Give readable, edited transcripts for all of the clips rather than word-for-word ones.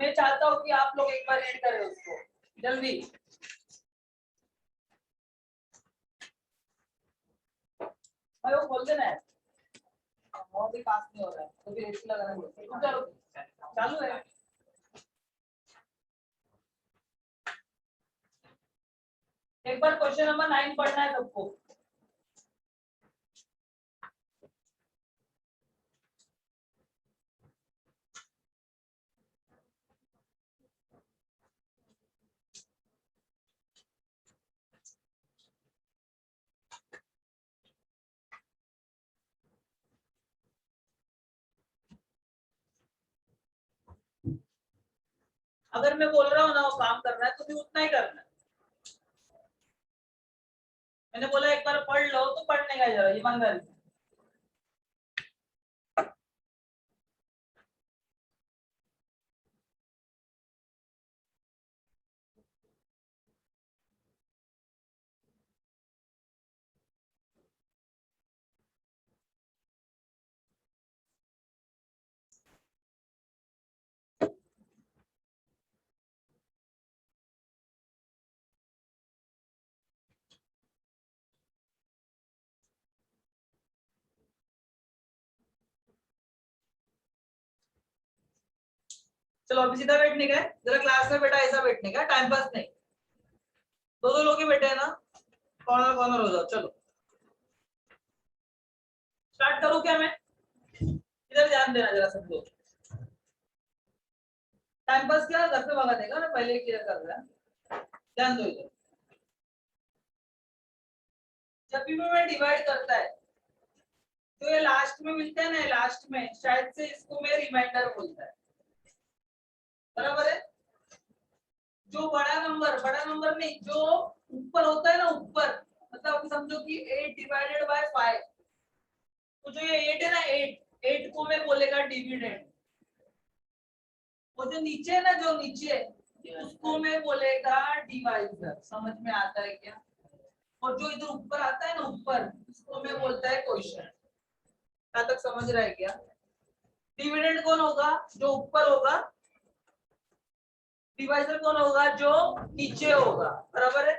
मैं चाहता हूँ कि आप लोग एक बार रीड करें उसको जल्दी। भाई वो बोल देना है, बहुत ही पास नहीं हो रहा है तो फिर एसी लगाना पड़ेगा। चलो चालू है। एक बार क्वेश्चन नंबर 9 पढ़ना है सबको। अगर मैं बोल रहा हूँ ना वो काम करना है तो भी उतना ही करना है। मैंने बोला एक बार पढ़ लो तो पढ़ने का जरा ईमानदारी से। चलो अभी सीधा बैठने का है, जरा क्लास में बैठा ऐसा बैठने का, टाइम पास नहीं। दो लोग ही बैठे हैं ना, कॉर्नर कॉर्नर हो जाओ। चलो स्टार्ट करूं क्या मैं? इधर ध्यान देना जरा सब लोग। टाइम पास क्या घर पे भगा देगा ना, पहले क्लियर कर रहा है, ध्यान दो इधर। जब भी मैं डिवाइड करता है तो ये लास्ट में मिलता है ना, लास्ट में शायद से इसको मैं रिमाइंडर बोलता है, बराबर है। जो बड़ा नंबर नहीं, जो ऊपर होता है ना ऊपर, मतलब अभी समझो कि 8 डिवाइडेड बाय 5, तो जो ये 8 है ना, 8 को मैं बोलेगा डिविडेंड। वो जो नीचे है ना, जो नीचे उसको मैं बोलेगा डिवाइजर। समझ में आता है क्या? और जो इधर ऊपर आता है ना ऊपर, उसको मैं बोलता है क्वेश्चन। क्या तक समझ रहा है क्या? डिविडेंड कौन होगा? जो ऊपर होगा। डिवाइजर कौन होगा? जो नीचे होगा, बराबर है।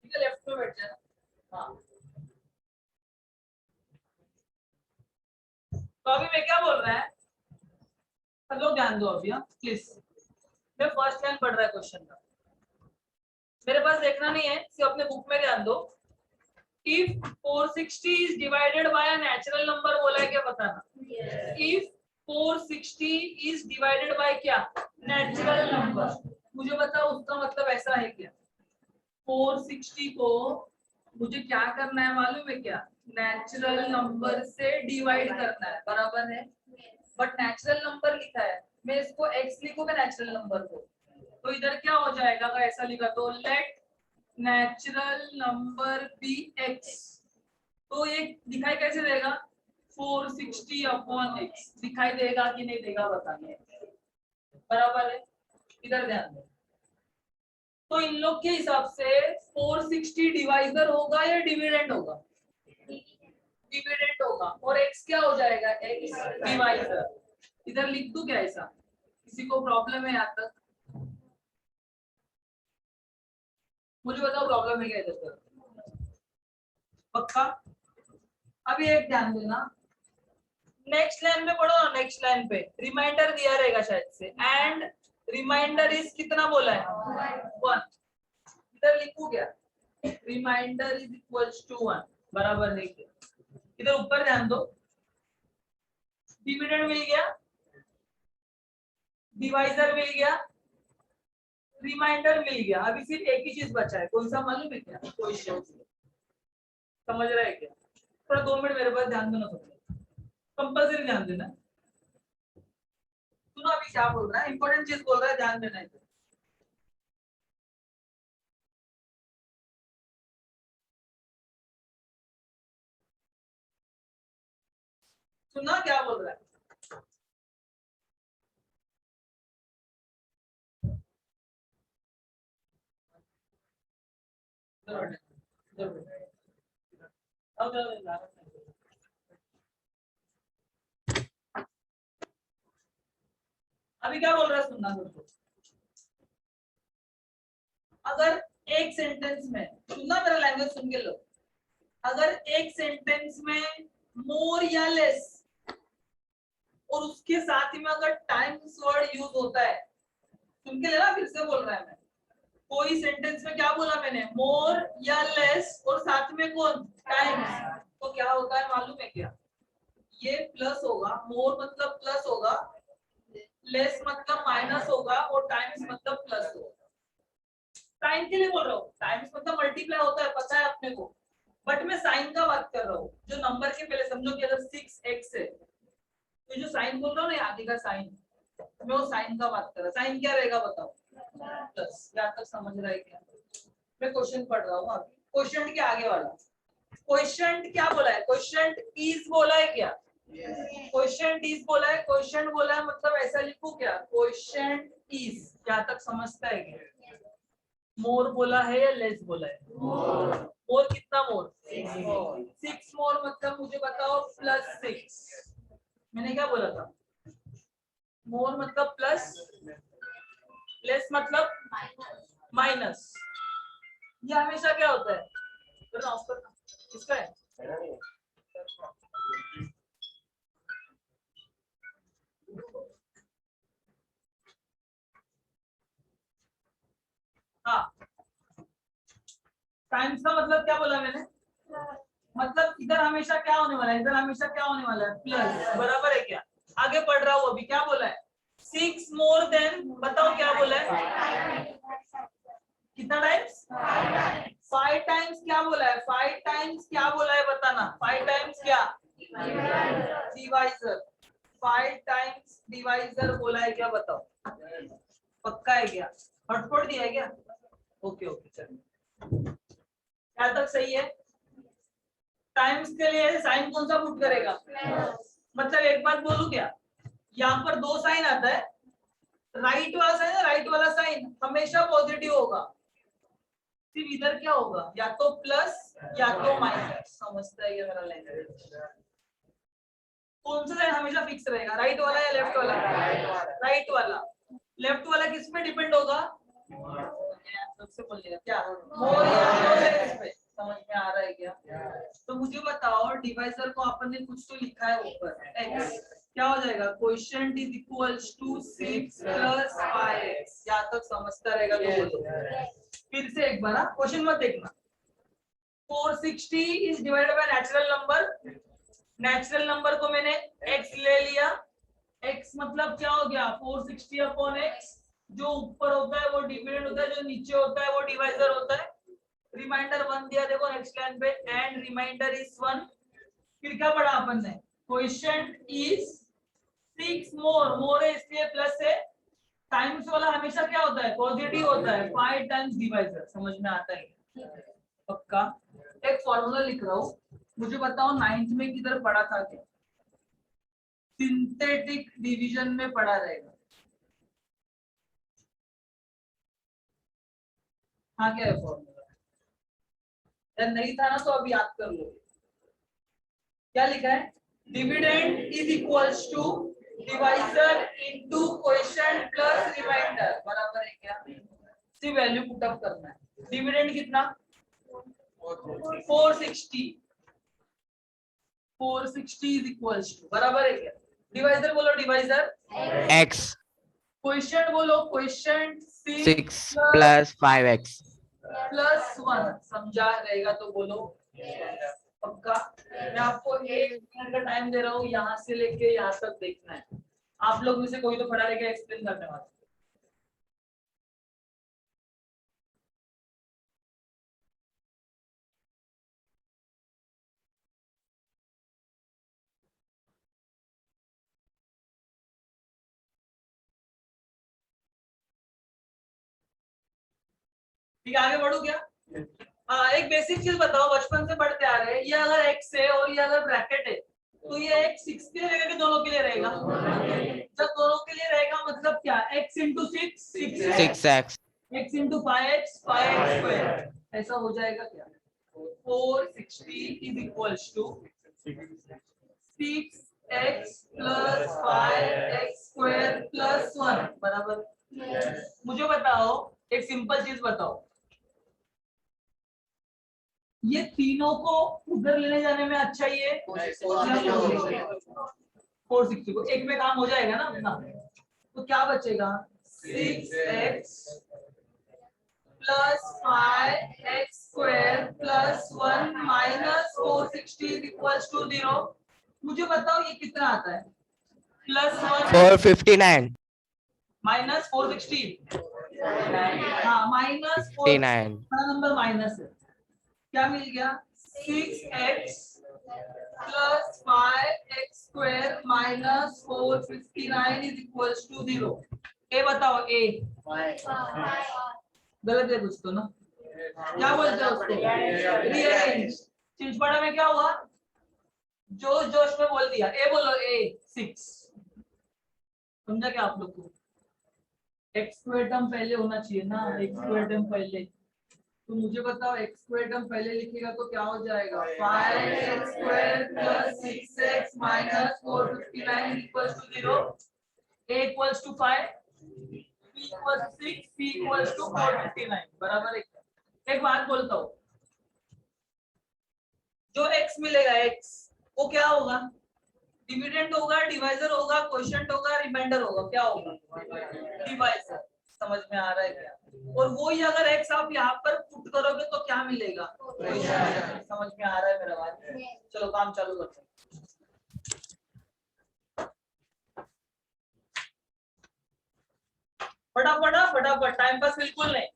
ठीक है, लेफ्ट में बैठ जाना। हाँ, तो अभी मैं क्या बोल रहा है, सब लोग ध्यान दो अभी, हाँ प्लीज। मैं फर्स्ट लाइन पढ़ रहा है क्वेश्चन का, मेरे पास देखना नहीं है, सिर्फ अपने बुक में ध्यान दो। If 460 is divided by a natural number बोला है क्या बताना? If 460 is divided by क्या? Natural number। मुझे बताओ उसका मतलब ऐसा है क्या? 460 को मुझे क्या करना है मालूम है क्या? नेचुरल नंबर से डिवाइड करना है, बराबर है। बट नेचुरल नंबर लिखा है, मैं इसको x लिखूंगा नेचुरल नंबर को, तो इधर क्या हो जाएगा? अगर ऐसा लिखा तो let natural number be x, तो ये दिखाई कैसे देगा? 460 अपॉन x दिखाई देगा कि नहीं देगा बताइए, बराबर है। इधर ध्यान दो, तो इन लोग के हिसाब से 460 डिवाइजर होगा या डिविडेंड होगा? डिविडेंड होगा। और x क्या हो जाएगा? x divisor. इधर लिख दूं क्या ऐसा? किसी को प्रॉब्लम है यहाँ तक? मुझे बताओ प्रॉब्लम है क्या इधर पर? पक्का? अभी एक ध्यान देना, नेक्स्ट लाइन में पढ़ो ना, नेक्स्ट लाइन पे रिमाइंडर दिया रहेगा शायद से, एंड रिमाइंडर इज कितना बोला है? 1। इधर लिखू क्या? रिमाइंडर इज इक्वल्स टू 1, बराबर है क्या? इधर ऊपर ध्यान दो, डिविडेंड मिल गया, डिवाइजर मिल गया, रिमाइंडर मिल गया। अभी सिर्फ एक ही चीज बचा है, कौन सा मालूम है क्या? क्वेश्चन। समझ रहा है क्या? थोड़ा 2 मिनट मेरे पास ध्यान देना, कंपल्सरी ध्यान देना। सुनो अभी क्या बोल रहा है, इंपॉर्टेंट चीज बोल रहा है, ध्यान देना है। सुना क्या बोल रहा है? अभी क्या बोल रहा है सुनना बिल्कुल। अगर एक सेंटेंस में सुनना, मेरा लैंग्वेज सुन के लो। अगर एक सेंटेंस में मोर या लेस और उसके साथ ही में अगर टाइम्स वर्ड यूज होता है, सुन के लेना, फिर से बोल रहा है मैं। कोई सेंटेंस में क्या बोला मैंने, मोर या लेस और साथ में कौन, टाइम्स, तो क्या होता है मालूम है क्या? ये प्लस होगा, मोर मतलब प्लस होगा, लेस मतलब माइनस होगा और टाइम्स मतलब प्लस होगा। साइन के लिए बोल रहा हूँ, टाइम्स मतलब मल्टीप्लाई होता है, पता है अपने को, बट मैं साइन का बात कर रहा हूँ। जो नंबर के पहले समझो कि अगर 6x है तो जो साइन बोल रहा हूँ ना आगे का साइन, मैं वो साइन का बात कर रहा हूँ। साइन क्या रहेगा बताओ, प्लस। यहाँ तक समझ रहा है क्या? मैं क्वेश्चन पढ़ रहा हूँ अभी, क्वेश्चन के आगे वाला। क्वेश्चन क्या बोला है, क्वेश्चन इज बोला है क्या? क्वेश्चन इज बोला है, क्वेश्चन बोला है मतलब ऐसा लिखो क्या, क्वेश्चन इज। यहाँ तक समझता है क्या? मोर बोला है या लेस बोला है? मोर कितना मोर? 6 मोर मतलब मुझे बताओ +6। मैंने क्या बोला था? मोर मतलब प्लस, लेस मतलब माइनस। ये हमेशा क्या होता है? किसका है? हाँ, टाइम्स का मतलब क्या बोला मैंने? मतलब इधर हमेशा क्या होने वाला है, इधर हमेशा क्या होने वाला है, प्लस। बराबर है क्या? आगे पढ़ रहा हूँ अभी, क्या बोला है? 6 मोर देन, बताओ क्या बोला है? कितना टाइम्स? 5 टाइम्स क्या बोला है? 5 टाइम्स क्या बोला है बताना? 5 टाइम्स क्या? डिवाइजर। 5 टाइम्स डिवाइजर बोला है क्या बताओ? पक्का है क्या? हॉटस्पॉट दिया है क्या? ओके ओके चलिए, क्या तक सही है? टाइम्स के लिए साइन कौन सा पुट करेगा? मतलब एक बात बोलूं क्या, यहाँ पर 2 साइन आता है, राइट वाला साइन है, राइट वाला साइन हमेशा पॉजिटिव होगा, सिर्फ इधर क्या होगा, या तो प्लस या तो माइनस। समझता है ये मेरा लैंग्वेज? कौन सा साइन हमेशा फिक्स रहेगा, राइट वाला या लेफ्ट वाला? राइट वाला। लेफ्ट वाला किस पे डिपेंड होगा? सबसे बोलिएगा क्या, मोर या लेस पे। समझ में आ रहा है क्या? तो मुझे बताओ, डिवाइजर को अपन ने कुछ तो लिखा है ऊपर, x, क्या हो जाएगा? Question is equals to 6 + 5x। यहाँ तक समझता रहेगा तो बोलो। फिर से एक बार क्वेश्चन मत देखना। 460 is divided by natural number. Natural number को मैंने x ले लिया, x मतलब क्या हो गया, 460 अपॉन x। जो ऊपर होता है वो डिविडेंड होता है, जो नीचे होता है वो डिवाइजर होता है। रिमाइंडर 1 दिया देखो नेक्स्ट लाइन पे, एंड रिमाइंडर इज 1। फिर क्या पढ़ा अपन ने, क्वेश्चन इज 6 मोर, मोर है इसलिए प्लस है, टाइम्स वाला हमेशा क्या होता है, पॉजिटिव होता है, 5 टाइम्स डिवाइजर। समझ में आता है पक्का? एक फॉर्मूला लिख रहा हूँ, मुझे बताओ 9th में किधर पढ़ा था क्या? सिंथेटिक डिवीजन में पढ़ा रहेगा। हाँ क्या है फॉर्मूला? यार नहीं था ना तो अब याद कर लो। क्या लिखा है? Dividend is equals to divisor into question plus remainder. बराबर है क्या? सिर्फ वैल्यू पुट अप करना है। डिविडेंड कितना? 460। 460 इज इक्वल्स टू, बराबर है क्या? डिवाइजर बोलो, डिवाइजर x, क्वेश्चन बोलो, क्वेश्चन 6 + 5x। +1। समझा रहेगा तो बोलो पक्का? मैं आपको 1 मिनट का टाइम दे रहा हूँ, यहाँ से लेके यहाँ तक देखना है। आप लोग में से कोई तो खड़ा रहेगा एक्सप्लेन करने वाला। ठीक है, आगे बढ़ू क्या? एक बेसिक चीज बताओ, बचपन से पढ़ते आ रहे हैं, ये अगर x है और ये अगर ब्रैकेट है तो ये x 6 के लिए रहेगा कि दोनों के लिए रहेगा? जब दोनों के लिए रहेगा मतलब क्या, x × 6 6x, 6x, x × 5x 5x²। ऐसा हो जाएगा क्या? 460 is equals to 6x plus 5x square plus 1 बराबर। मुझे बताओ, एक सिंपल चीज बताओ, ये तीनों को उधर लेने जाने में अच्छा ही है? 460 को एक में काम हो जाएगा ना अपना, तो क्या बचेगा? 6x plus 5x square plus 1 minus 460 is equals to 0। मुझे बताओ ये कितना आता है? प्लस 1 459. माइनस 460, हाँ माइनस 4, 59. बड़ा नंबर माइनस है, क्या मिल गया? 6x plus 5x square minus 459 is equals to 0। ए बताओ, ए गलत है कुछ तो ना, क्या बोलते हैं उसको? रीअरेंज। चिंचपाड़ा में क्या हुआ? जोश जोश में बोल दिया, ए बोलो, ए 6। समझा क्या आप लोग को? एक्स स्क्वायर टर्म पहले होना चाहिए ना, एक्स स्क्वायर टर्म पहले। तो मुझे बताओ, एक्स स्क्वायर टर्म पहले लिखेगा तो क्या हो जाएगा? 5x square plus 6x minus 459 equals to 0। a equals to 5, b equals to 6, c equals to 459 बराबर है। एक बात बोलता हूँ, जो x मिलेगा x वो क्या होगा? डिविडेंड होगा, डिवाइजर होगा, क्वोशिएंट होगा, रिमाइंडर होगा, क्या होगा? डिवाइजर। समझ में आ रहा है क्या? और वो ही अगर x आप यहाँ पर पुट करोगे तो क्या मिलेगा? समझ में आ रहा है मेरा बात? चलो काम चालू करते हैं। फटाफट फटाफट, टाइम पास बिल्कुल नहीं।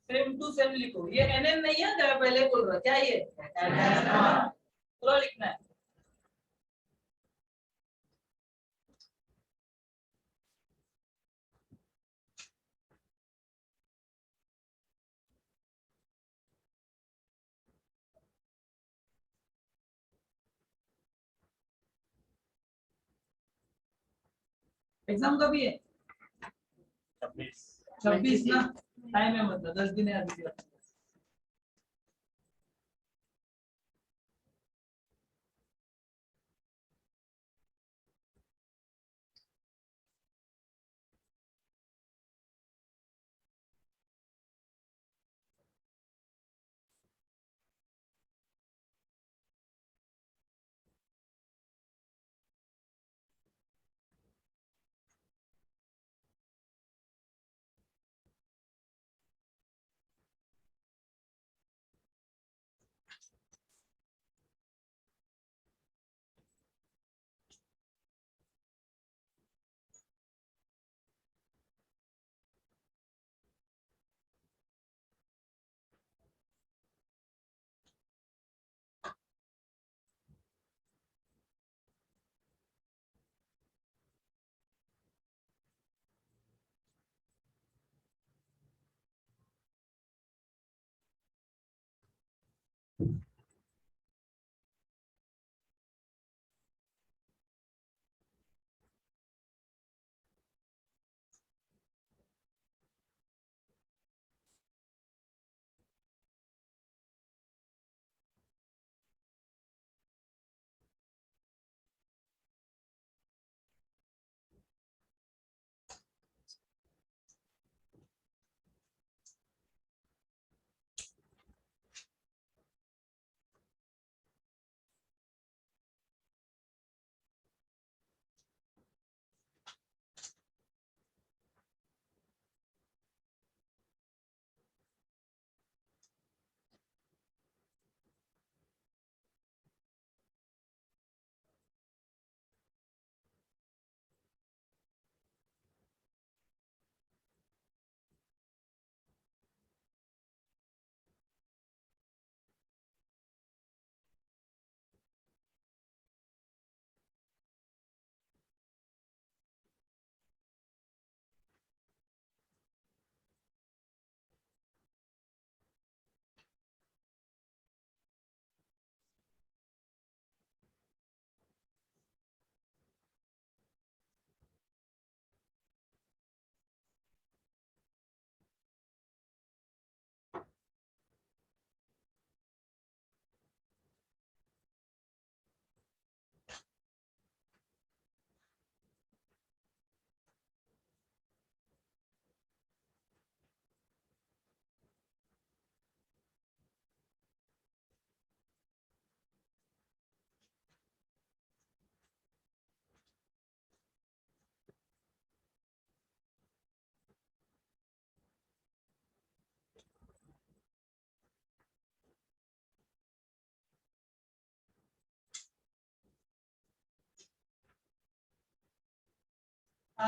सेम टू सेम लिखो, ये एनएन नहीं है क्या? पहले बोल रहा क्या ये पूरा लिखना है। एग्जाम कभी है? 26 ना, टाइम है, मतलब 10 दिन है अभी।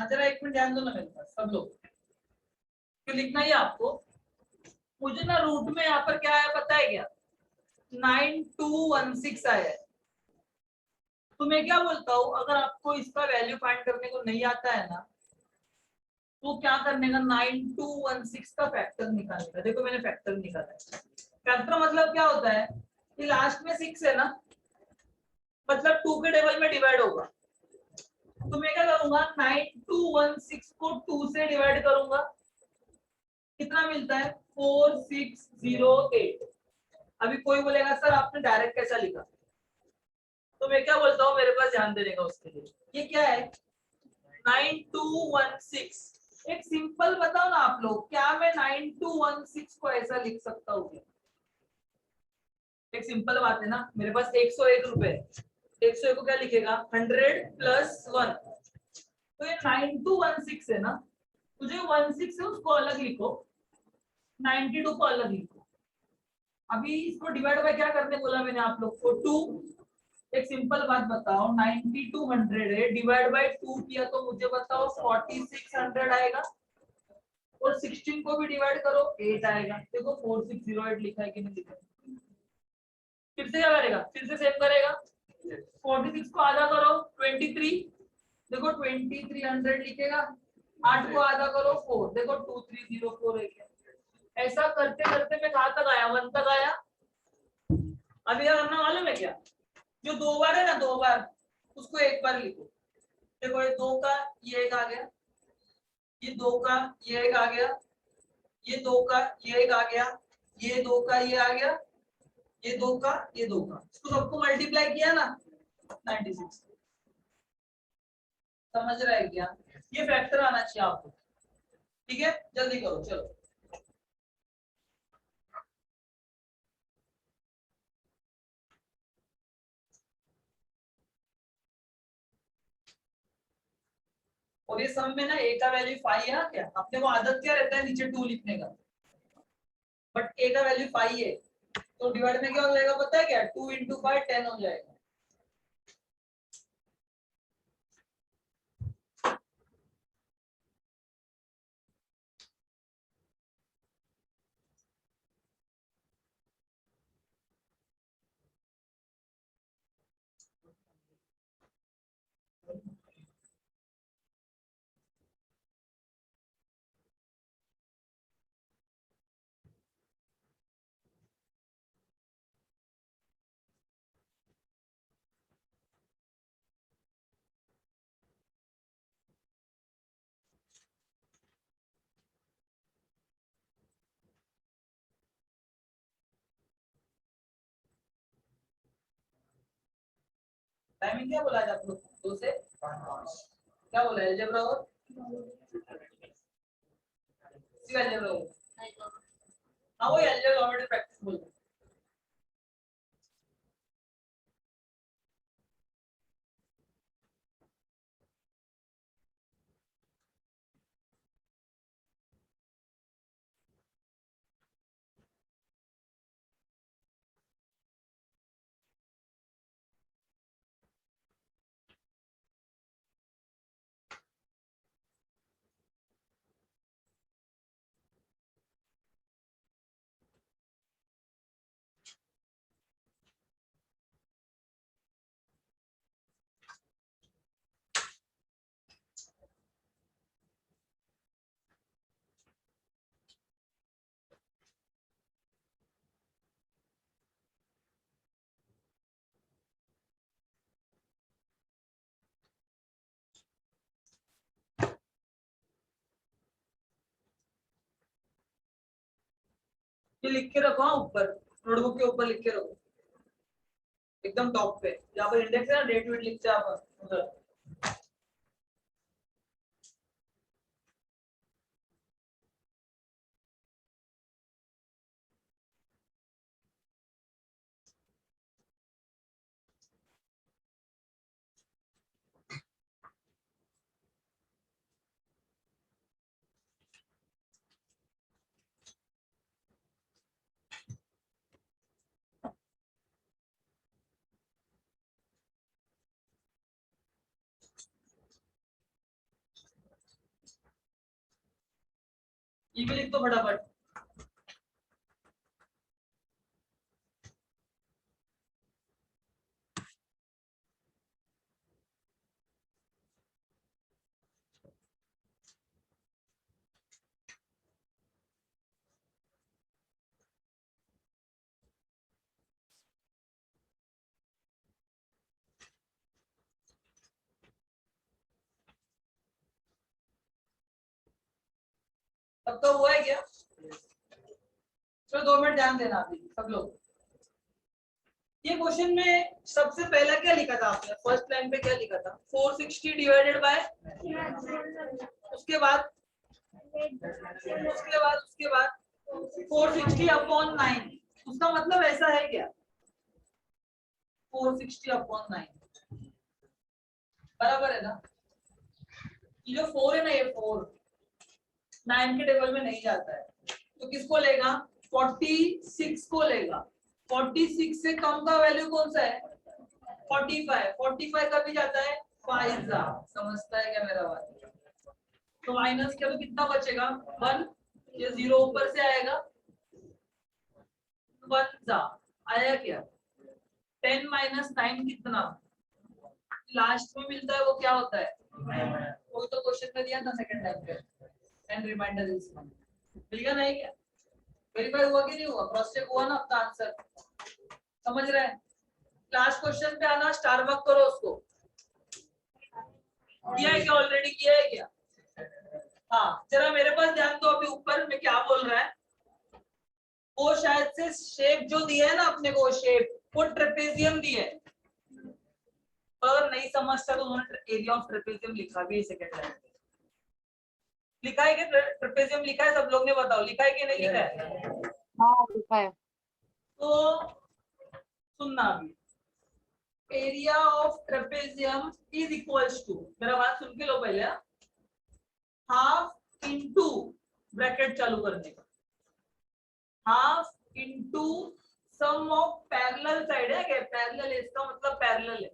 जरा एक मिनट ध्यान दो ना मेरे पास सब लोग, क्यों लिखना ही है आपको। मुझे ना रूट में यहाँ पर क्या आया पता है क्या, 9216 आया है। तो मैं क्या बोलता हूँ, अगर आपको इसका वैल्यू फाइंड करने को नहीं आता है ना, तो क्या करने का, 9216 का फैक्टर निकालने का। देखो मैंने फैक्टर निकाला है। फैक्टर मतलब क्या होता है कि लास्ट में 6 है ना, मतलब 2 के टेबल में डिवाइड होगा। तो मैं क्या करूंगा, 9216 को 2 से डिवाइड करूंगा, कितना मिलता है 4608। अभी कोई बोलेगा सर आपने डायरेक्ट कैसा लिखा, तो मैं क्या बोलता हूँ, मेरे पास ध्यान देने का उसके लिए। ये क्या है 9216, एक सिंपल बताओ ना आप लोग, क्या मैं 9216 को ऐसा लिख सकता हूँ क्या? एक सिंपल बात है ना, मेरे पास 101 रुपए है, 101 को क्या लिखेगा 100 प्लस 1। तो ये 9216 है ना, तो जो 16 है उसको अलग लिखो, 92 को अलग लिखो। अभी इसको डिवाइड बाय क्या करने बोला मैंने आप लोग को, 2। एक सिंपल बात बताओ, 9200 है, डिवाइड बाय 2 किया तो मुझे बताओ 4600 आएगा, और 16 को भी डिवाइड करो 8 आएगा। देखो 4608 लिखा है कि नहीं लिखा है। फिर से क्या करेगा, फिर से सेम करेगा, 46 को आधा करो 23, देखो 2300 लिखेगा, 8 को आधा करो 4, देखो 2304 है क्या। ऐसा करते करते मैं कहां तक आया, 1 तक आया। अभी क्या करना मालूम है क्या, जो 2 बार है ना, 2 बार उसको एक बार लिखो। देखो ये 2 का ये एक आ गया, ये 2 का ये एक आ गया, ये 2 का ये एक आ गया, ये 2 का ये आ गया, ये 2 का ये 2 का, इसको सबको मल्टीप्लाई किया ना 96। समझ रहा है क्या, ये फैक्टर आना चाहिए आपको। ठीक है जल्दी करो चलो। और ये सम में ना a का वैल्यू 5 है ना, क्या अपने को आदत क्या रहता है नीचे 2 लिखने का, बट a का वैल्यू 5 है, तो डिवाइड में क्या हो जाएगा पता है क्या, 2 into 5 10 हो जाएगा। टाइमिंग क्या बोला है आप लोग, 2 से 5, क्या बोला है अलजेब्रा और सी अलजेब्रा और, हाँ वो अलजेब्रा ऑलरेडी प्रैक्टिस बोल रहे हैं। ये लिख के रखो, हाँ ऊपर नोटबुक के ऊपर लिख के रखो, एकदम टॉप पे जहाँ पर इंडेक्स है ना, डेट वेट लिखते हैं आप उधर। ये भी लिख दो फटाफट। तब तो हुआ है क्या? चलो 2 मिनट ध्यान देना अभी सब लोग। ये क्वेश्चन में सबसे पहला क्या लिखा था आपने? फर्स्ट लाइन पे क्या लिखा था? 460 डिवाइडेड बाय, उसके बाद 460 अपॉन 9। उसका मतलब ऐसा है क्या? 460 अपॉन 9 बराबर है ना? ये जो 4 है ना, ये 4 9 के टेबल में नहीं जाता है, तो किसको लेगा? 46 को लेगा। 46 से कम का वैल्यू कौन सा है? 45। 45 का भी जाता है 5 जा। समझता है क्या मेरा बात? तो माइनस क्या, तो कितना बचेगा? 1। ये 0 ऊपर से आएगा, 1 जा आया क्या? 10 माइनस 9 कितना लास्ट में मिलता है, वो क्या होता है? वही तो क्वेश्चन में दिया था सेकंड टाइम पे। एंड रिमाइंडर इज मिल गया नहीं क्या? वेरीफाई हुआ कि नहीं हुआ? क्रॉस चेक हुआ ना आपका आंसर? समझ रहे हैं? लास्ट क्वेश्चन पे आना, स्टार मार्क करो उसको। किया है क्या? ऑलरेडी किया है क्या? हाँ, जरा मेरे पास ध्यान दो अभी ऊपर में क्या बोल रहा है। वो शायद से शेप जो दिया है ना अपने को, शेप वो ट्रेपेजियम दिया है, पर नहीं समझता तो उन्होंने एरिया ऑफ ट्रेपेजियम लिखा भी है सेकंड लाइन पे। लिखा है कि ट्रेपेजियम लिखा है? सब लोग ने बताओ, लिखा है कि नहीं लिखा है? हाँ लिखा है। तो सुनना अभी, area of trapezium is equals to, मेरा बात सुन के लो पहले, हाफ इनटू, ब्रैकेट चालू करने का, half into sum of parallel side है क्या? पैरेलल है, इसका मतलब पैरेलल है।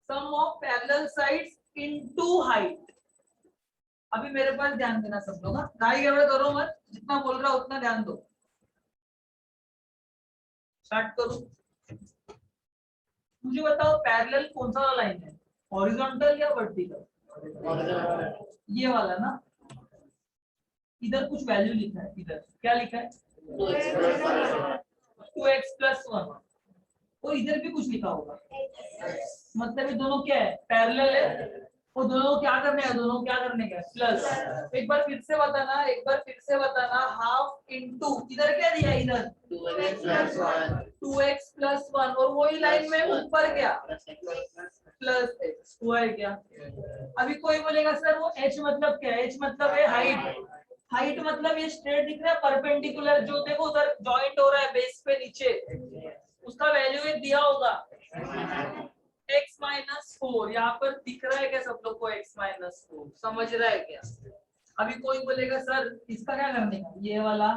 Sum of parallel sides into height. अभी मेरे पास ध्यान देना सब लोग, गाई गड़बड़ करो मत, जितना बोल रहा उतना ध्यान दो। स्टार्ट करूं? मुझे बताओ पैरेलल कौन सा लाइन है, हॉरिजॉन्टल या वर्टिकल? ये वाला ना। इधर कुछ वैल्यू लिखा है, इधर क्या लिखा है? 2x plus 1। तो इधर भी कुछ लिखा होगा, मतलब ये दोनों क्या है? पैरेलल है। वो दोनों क्या करने का? दोनों क्या करने का? प्लस। एक बार फिर से बताना, एक बार फिर से बताना। हाफ इनटू, इधर क्या दिया? इधर 2x प्लस 1, और वही लाइन में ऊपर क्या? Plus x। हुआ है क्या? अभी कोई बोलेगा सर वो h मतलब क्या है? h मतलब है हाइट। हाइट मतलब ये स्ट्रेट दिख रहा है, परपेंडिकुलर, जो देखो उधर जॉइंट हो रहा है बेस पे नीचे, उसका वैल्यू एक दिया होगा x माइनस 4। यहाँ पर दिख रहा है क्या सब लोग को? x माइनस 4 समझ रहा है क्या? अभी कोई बोलेगा सर इसका क्या करने का? ये वाला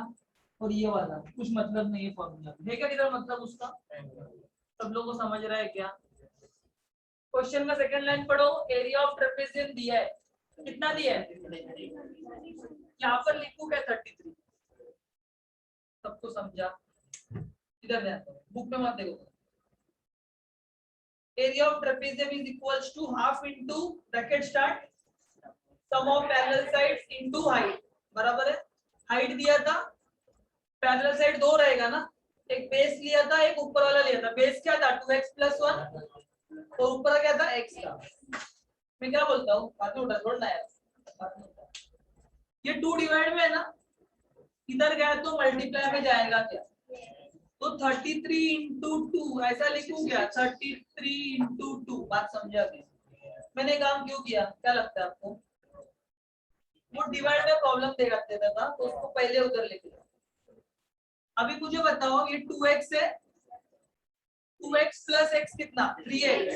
और ये वाला कुछ मतलब नहीं है, फॉर्मूला है क्या? किधर मतलब उसका? सब लोग को समझ रहा है क्या? क्वेश्चन का सेकंड लाइन पढ़ो। एरिया ऑफ ट्रेपेजियम दिया है, कितना दिया है? यहाँ पर लिखूं क्या? 33। सबको समझा? इधर ध्यान दो, बुक में मत देखो। Area of trapezium is equals to half into, bracket start, sum of parallel sides into height. बराबर है? हाइट दिया था, पैरेलल साइड दो रहेगा ना, एक बेस लिया था, एक ऊपर वाला लिया था। बेस क्या था? 2x प्लस 1, और ऊपर क्या था? x का। मैं क्या बोलता हूँ, बात में उठा छोड़ना यार। ये 2 डिवाइड में है ना, इधर गया तो मल्टीप्लाई में जाएगा क्या? तो 33 इंटू 2 ऐसा लिखूं क्या? 33 इंटू 2। बात समझा क्या? मैंने काम क्यों किया, क्या लगता है आपको? वो डिवाइड में प्रॉब्लम देगा था, तो उसको पहले उधर लिख लो। अभी मुझे बताओ, ये 2x है, 2x प्लस x कितना? 3x।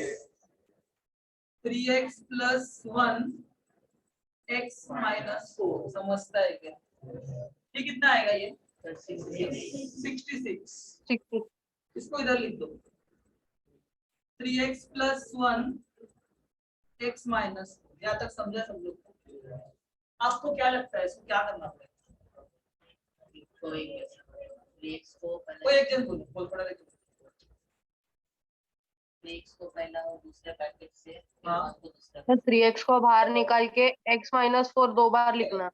3x plus 1 x minus 4। समझता है क्या? ये कितना आएगा? ये 66। इसको इधर लिख दो, 3x प्लस 1 x माइनस। यहाँ तक समझा सब लोग? आपको क्या लगता है इसको क्या करना पड़ेगा? कोई एक जन बोलो, बोल पड़ा लेकिन को पहला और दूसरे पैकेट से हाँ। को दूसरा। तो 3x को बाहर निकाल के x-4 दो बार लिखना।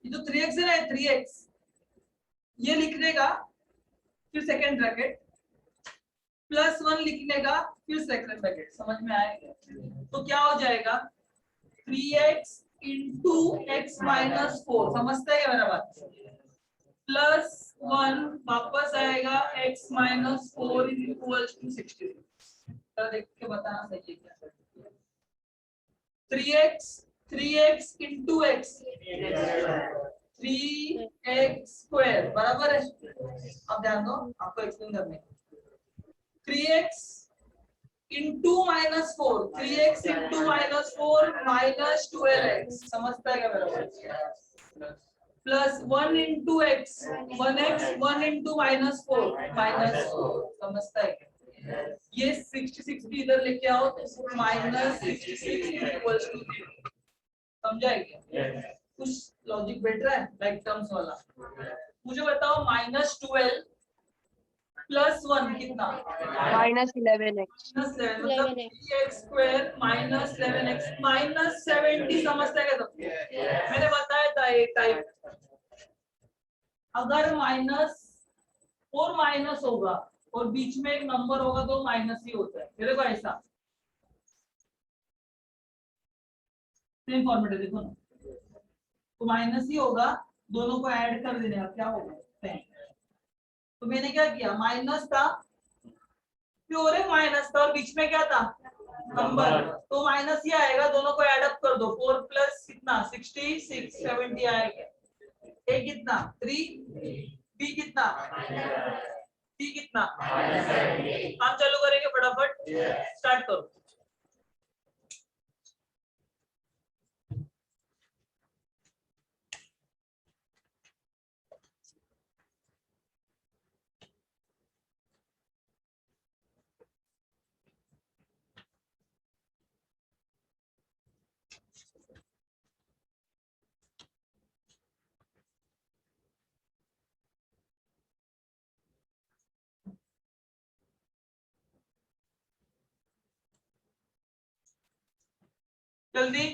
ये जो 3x है ना 3x ये लिखने का फिर सेकंड ब्रैकेट +1 लिखने का फिर सेकंड ब्रैकेट, समझ में आएगा? तो क्या हो जाएगा 3x इंटू x-4, समझता है क्या मेरा बात? +1 वापस आएगा x-4 इज इक्वल्स टू 66। जरा देख के बताना सही है क्या? 3x into x 3x square बराबर है। अब ध्यान दो, आपको एक्सप्लेन करने का। 3x into -4, 3x into -4 -12x, समझता है क्या मेरा? Plus 1 into x 1x 1 into -4 -4, समझता है क्या? ये 66 भी इधर लेके आओ तो -66 इक्वल्स टू 0, समझा है क्या? कुछ लॉजिक बैठ रहा है लाइक टर्म्स वाला? मुझे बताओ -12 +1 कितना? -11x। -7 मतलब 3x स्क्वायर -11x -70, समझता है क्या सबको? मैंने बताया था ये टाइप, अगर -4 माइनस होगा और बीच में एक नंबर होगा तो माइनस ही होता है। देखो ऐसा सेम फॉर्मेट है, देखो ना, तो माइनस ही होगा, दोनों को ऐड कर देने का क्या होगा 10। तो मैंने क्या किया, माइनस था प्योर माइनस था और बीच में क्या था नंबर, तो माइनस ही आएगा, दोनों को ऐड अप कर दो, 4 प्लस कितना 66 70 आएगा। ए कितना 3, बी कितना सी कितना। काम चालू करेंगे फटाफट, स्टार्ट करो। जल्दी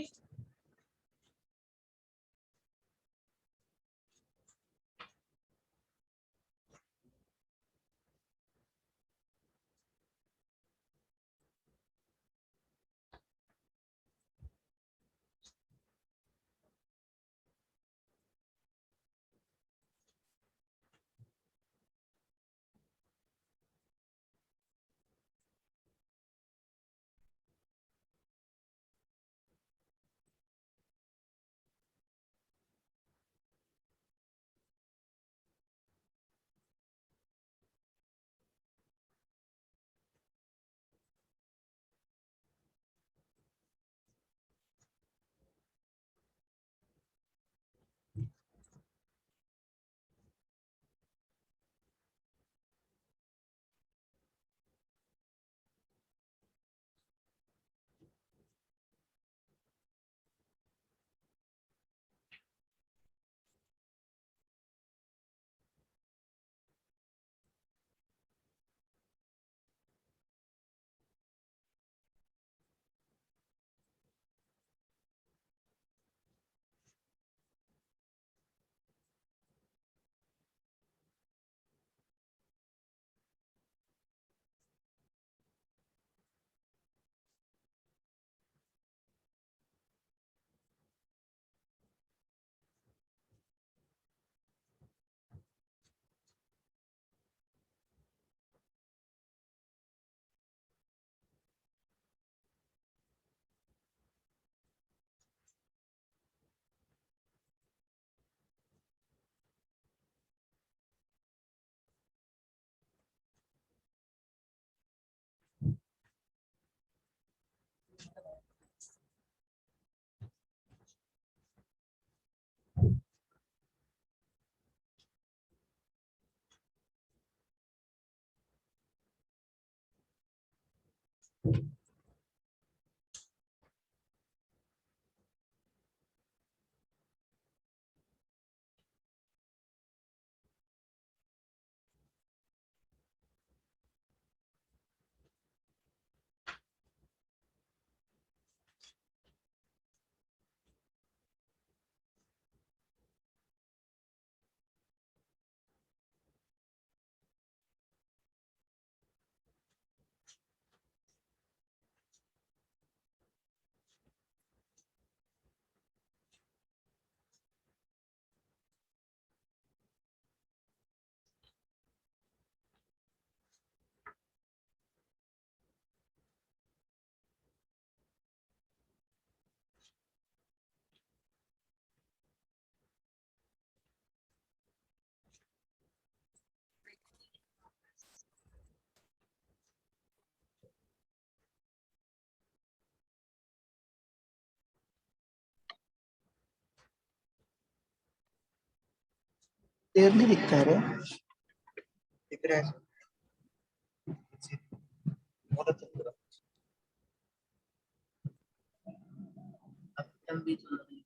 क्लियरली दिखता है रे, दिख रहा है बहुत अच्छा लग रहा अब भी तो नहीं है।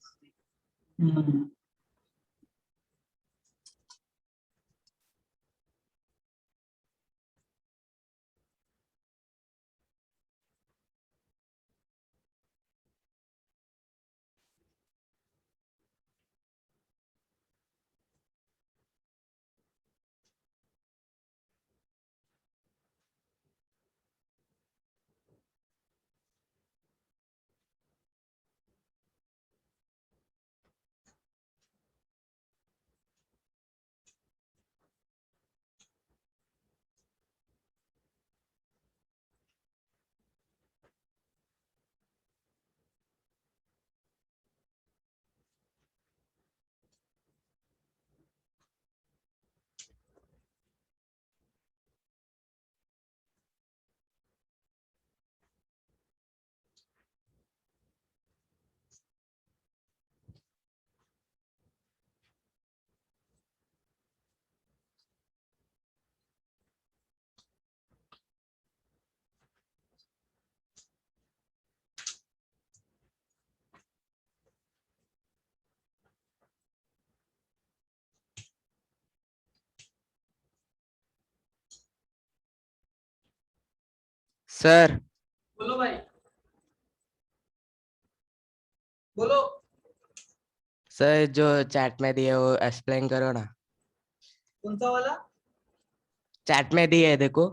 सर बोलो भाई, बोलो। सर जो चैट में दिए वो एक्सप्लेन करो ना। कौन सा वाला? चैट में दिए देखो।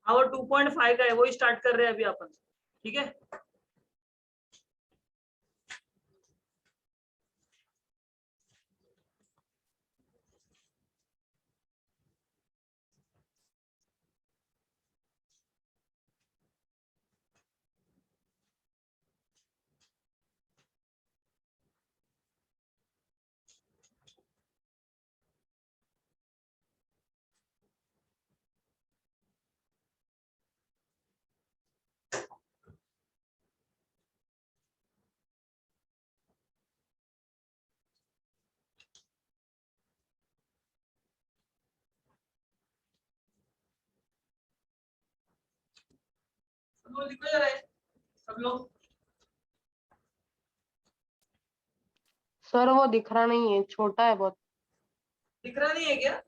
हाँ वो 2.5 का है, वही स्टार्ट कर रहे हैं अभी अपन। ठीक है, सब लोग लिखो जरा ये, सब लोग। सर वो दिख रहा नहीं है, छोटा है बहुत। दिख रहा नहीं है क्या?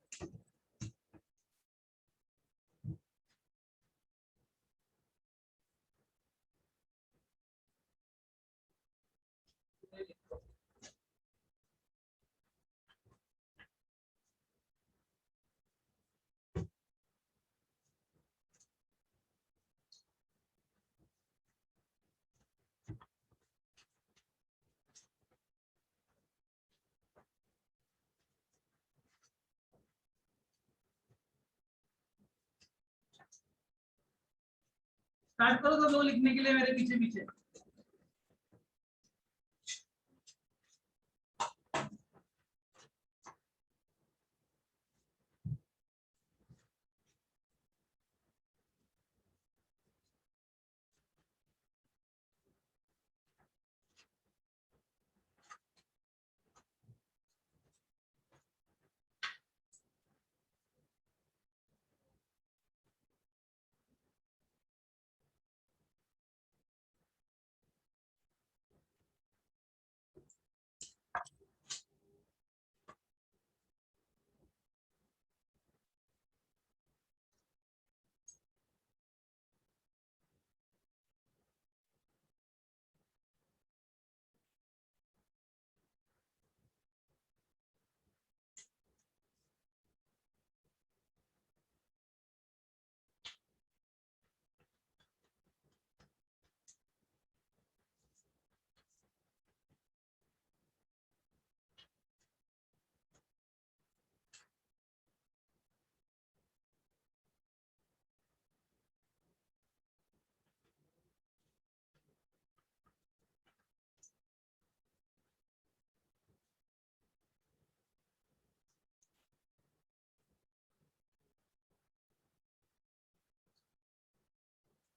स्टार्ट करो सब लोग लिखने के लिए मेरे पीछे पीछे।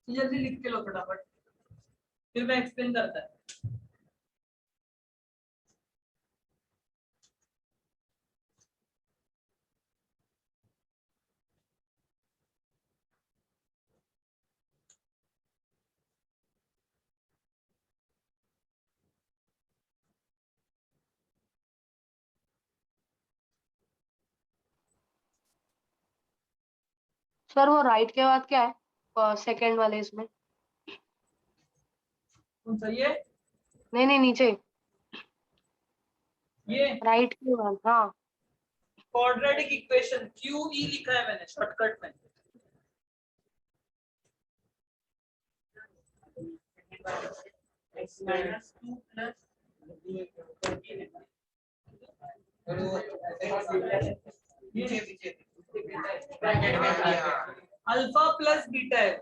जल्दी लिख के लो फटाफट, फिर मैं एक्सप्लेन करता है। सर वो राइट के बाद क्या है सेकंड वाले इसमें? कौन सा ये? नहीं नहीं, नीचे ये राइट के बाद। हाँ क्वाड्रेटिक इक्वेशन QE लिखा है मैंने शॉर्टकट में। x minus 2 plus alpha plus beta है।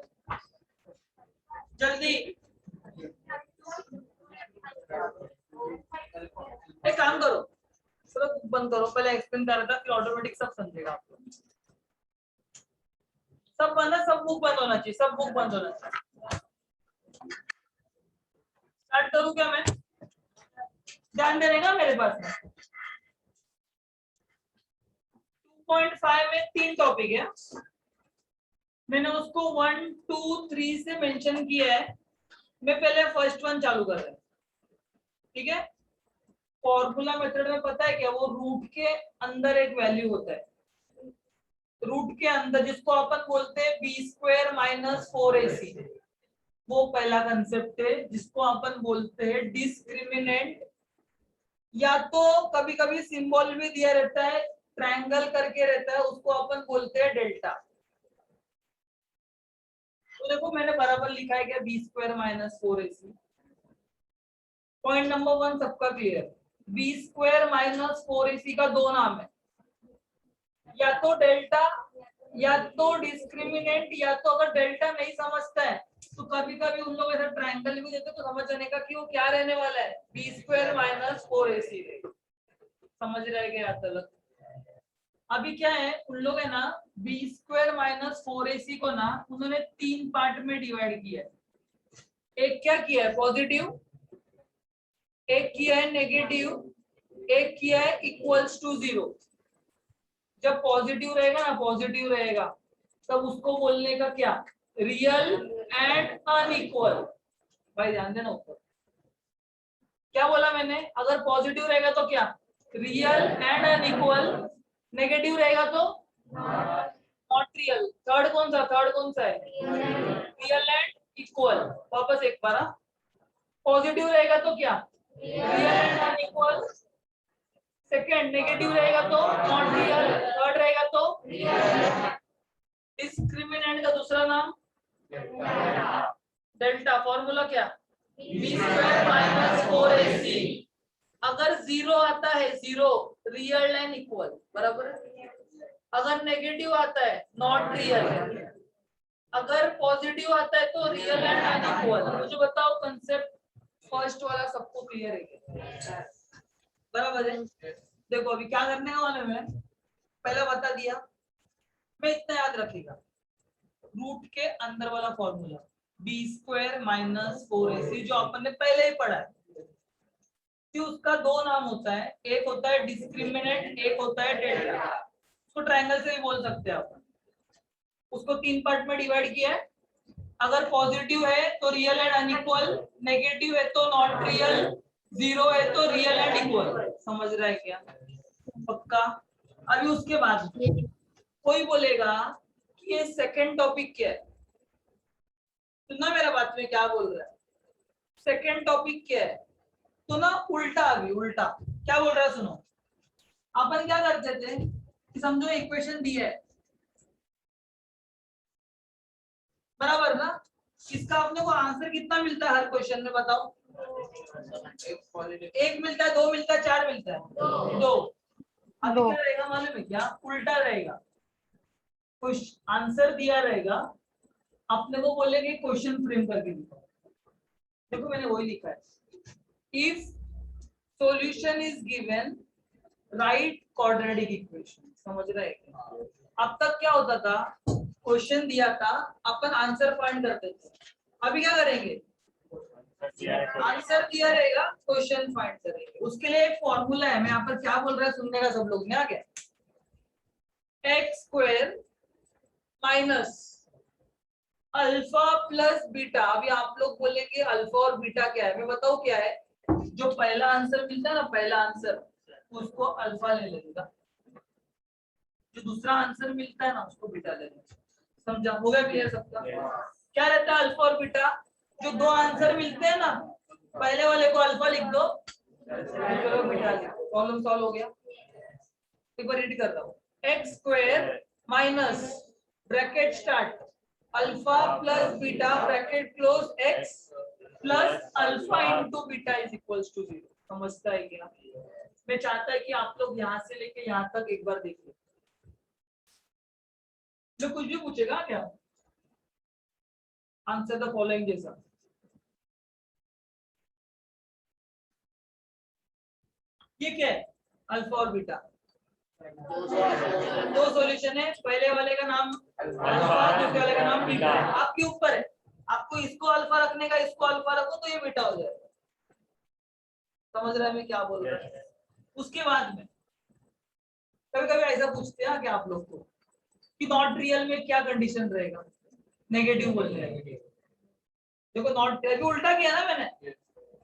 जल्दी एक काम करो, चलो बंद करो, पहले एक्सप्लेन कर रहा था फिर ऑटोमेटिक सब समझेगा आपको। सब बंद है, सब बुक बंद होना चाहिए, सब बुक बंद होना चाहिए। स्टार्ट करूं क्या मैं? ध्यान दे रहेगा मेरे पास में 2.5 में 3 टॉपिक है, मैंने उसको 1 2 3 से मेंशन किया है। मैं पहले फर्स्ट वन चालू कर रहा हूं, ठीक है। फॉर्मूला मेथड में पता है क्या, वो रूट के अंदर एक वैल्यू होता है, रूट के अंदर, जिसको अपन बोलते हैं बी स्क्वायर माइनस 4ac। वो पहला कंसेप्ट है जिसको अपन बोलते हैं डिस्क्रिमिनेंट, या तो कभी कभी सिंबल भी दिया रहता है, ट्रायंगल करके रहता है, उसको अपन बोलते हैं डेल्टा। तो देखो मैंने बराबर लिखा है क्या, b square minus 4ac। Point number 1 सबका clear. B square minus 4ac का दो नाम है, या तो डेल्टा या तो डिस्क्रिमिनेंट, या तो अगर डेल्टा नहीं समझता है तो कभी कभी उन लोग ऐसा ट्रायंगल भी देते तो समझ जाने का कि वो क्या रहने वाला है, बी स्क्वायर माइनस 4ac। समझ रहे क्या तलक? अभी क्या है, उन लोग है ना बी स्क्वायर माइनस 4ac को ना उन्होंने 3 पार्ट में डिवाइड किया है। एक क्या किया है, पॉजिटिव, एक किया है नेगेटिव, एक किया है इक्वल्स टू 0। जब पॉजिटिव रहेगा ना, पॉजिटिव रहेगा, तब उसको बोलने का क्या, रियल एंड अनइक्वल। भाई ध्यान देना ऊपर क्या बोला मैंने, अगर पॉजिटिव रहेगा तो क्या, रियल एंड अनइक्वल, नेगेटिव रहेगा तो नॉट रियल। थर्ड कौन सा, थर्ड कौन सा है, रियल एंड इक्वल। वापस एक बार, पॉजिटिव रहेगा तो क्या, real and unequal. Second negative रहेगा तो नॉट रियल, थर्ड रहेगा तो डिस्क्रिमिनेंट का दूसरा नाम डेल्टा। फॉर्मूला क्या, बी स्क्वायर माइनस 4ac। अगर 0 आता है, 0 रियल एंड इक्वल, बराबर है। अगर नेगेटिव आता है नॉट रियल, अगर पॉजिटिव आता है तो रियल एंड अनइक्वल। मुझे बताओ कंसेप्ट फर्स्ट वाला सबको क्लियर है क्या? बराबर है। देखो अभी क्या करने वाले में, पहले बता दिया, मैं इतना याद रखिएगा, रूट के अंदर वाला formula B square minus 4ac जो अपन ने पहले ही पढ़ा है, कि उसका दो नाम होता है, एक होता है डिस्क्रिमिनेंट, एक होता है डेल्टा। उसको ट्रायंगल से भी बोल सकते हैं अपन। उसको 3 पार्ट में डिवाइड किया है, अगर पॉजिटिव है तो रियल एंड अनइक्वल, नेगेटिव है तो नॉट रियल, 0 है तो रियल एंड इक्वल। समझ रहा है क्या पक्का? अभी उसके बाद कोई बोलेगा कि ये सेकंड टॉपिक क्या है, सुनना मेरा बात में क्या बोल रहा है, सेकंड टॉपिक क्या है, तो ना उल्टा, अभी उल्टा क्या बोल रहा है सुनो। अपन क्या करते थे कि समझो इक्वेशन दी है, बराबर ना, इसका अपने को आंसर कितना मिलता है हर क्वेश्चन में, बताओ? एक मिलता है, 2 मिलता है, 4 मिलता है, 2। अभी क्या रहेगा मालूम है क्या, उल्टा रहेगा। कुछ आंसर दिया रहेगा, अपने को बोलेंगे क्वेश्चन फ्रेम करके दिखाओ। देखो मैंने वही लिखा है, if solution is given right quadratic equation. समझ रहे हैं? अब तक क्या होता था, क्वेश्चन दिया था, अपन आंसर फाइंड करते थे। अभी क्या करेंगे, आंसर दिया रहेगा, क्वेश्चन फाइंड करेंगे। उसके लिए एक फॉर्मूला है, मैं यहाँ पर क्या बोल रहा है सुनने का सब लोग ने, आ गया, x square minus alpha plus beta. अभी आप लोग बोलेंगे अल्फा और बीटा क्या है, मैं बताऊं क्या है। जो पहला आंसर मिलता है ना, पहला आंसर, उसको अल्फा ले लेगा, जो दूसरा आंसर मिलता है ना उसको बीटा ले लेगा। समझा, हो गया क्लियर सबका? क्या रहता है अल्फा और बीटा, जो दो आंसर मिलते हैं ना, पहले वाले को अल्फा लिख दो, दूसरे को बीटा लिख दो, प्रॉब्लम सॉल्व हो गया। एक बार रीड कर रहा हूँ, x square minus bracket start alpha plus beta bracket close x plus alpha into beta is equals to 0। समझता है क्या? मैं चाहता है कि आप लोग यहाँ से लेके यहाँ तक एक बार देख लो, जो कुछ भी पूछेगा क्या, आंसर द फॉलोइंग जैसा। ये क्या है, अल्फा और बीटा, दो सॉल्यूशन है, पहले वाले का नाम अल्फा, दूसरे वाले का नाम बीटा। आपके ऊपर है, आपको इसको अल्फा रखने का, इसको अल्फा रखो तो ये बीटा हो जाएगा। समझ रहे हैं मैं क्या बोल रहा हूँ? उसके बाद में कभी कभी ऐसा पूछते हैं क्या आप लोग को कि नॉट रियल में क्या कंडीशन रहेगा, नेगेटिव बोलने लगे। देखो नॉट रियल उल्टा किया ना मैंने,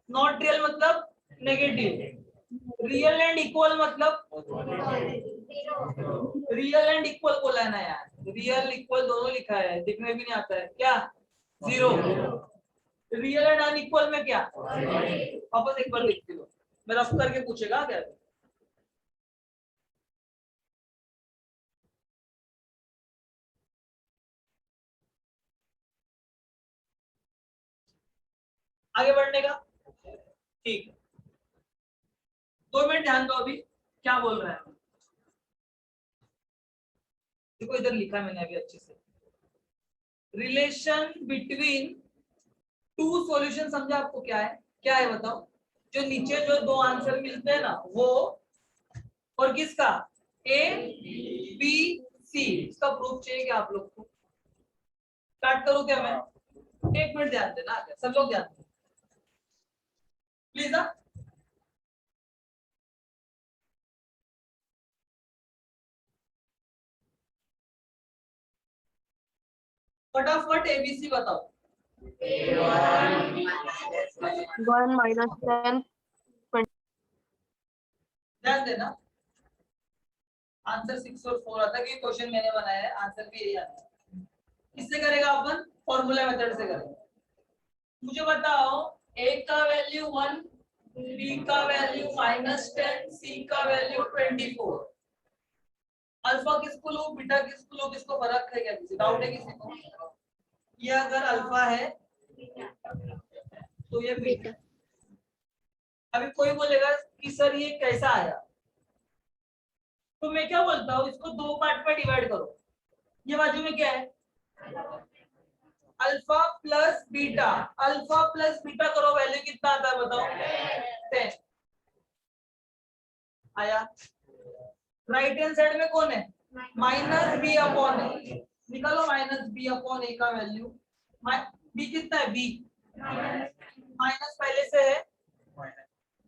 नॉट रियल मतलब नेगेटिव, रियल एंड इक्वल मतलब रियल एंड इक्वल बोला है ना यार, रियल इक्वल दोनों लिखा है, दिखने भी नहीं आता है क्या, 0। रियल एंड अनइक्वल में क्या, वापस एक बार लिख लो, मैं रफ करके पूछेगा क्या। आगे बढ़ने का, ठीक है, 2 मिनट ध्यान दो, अभी क्या बोल रहा है देखो, इधर लिखा मैंने अभी अच्छे से, रिलेशन बिटवीन टू सॉल्यूशन। समझा आपको क्या है, क्या है बताओ, जो नीचे जो दो आंसर मिलते हैं ना वो, और किसका, ए बी सी, इसका प्रूफ चाहिए क्या आप लोग को? स्टार्ट करूं क्या मैं? 1 मिनट ध्यान देना, सब लोग ध्यान देना प्लीज। फटाफट एबीसी बताओ। 1 minus 10 ध्यान देना, आंसर 6 और 4 आता है कि क्वेश्चन मैंने बनाया है, आंसर भी यही आता है। किससे करेगा अपन, फॉर्मूला मेथड से करेंगे। मुझे बताओ, ए का वैल्यू 1, बी का वैल्यू -10, सी का वैल्यू 24, अल्फा किसको लो, बीटा किसको लो, किसको फर्क है क्या, किसी डाउट है किसी को? ये अगर अल्फा है तो ये बीटा। अभी कोई बोलेगा कि सर ये कैसा आया, तो मैं क्या बोलता हूँ, इसको 2 पार्ट में डिवाइड करो। ये बाजू में क्या है, alpha plus beta, alpha plus beta करो, वैल्यू कितना आता है बताओ, 10 आया। राइट हैंड साइड में कौन है, माइनस बी अपॉन ए, निकालो माइनस बी अपॉन ए का वैल्यू, बी कितना है, बी माइनस पहले से है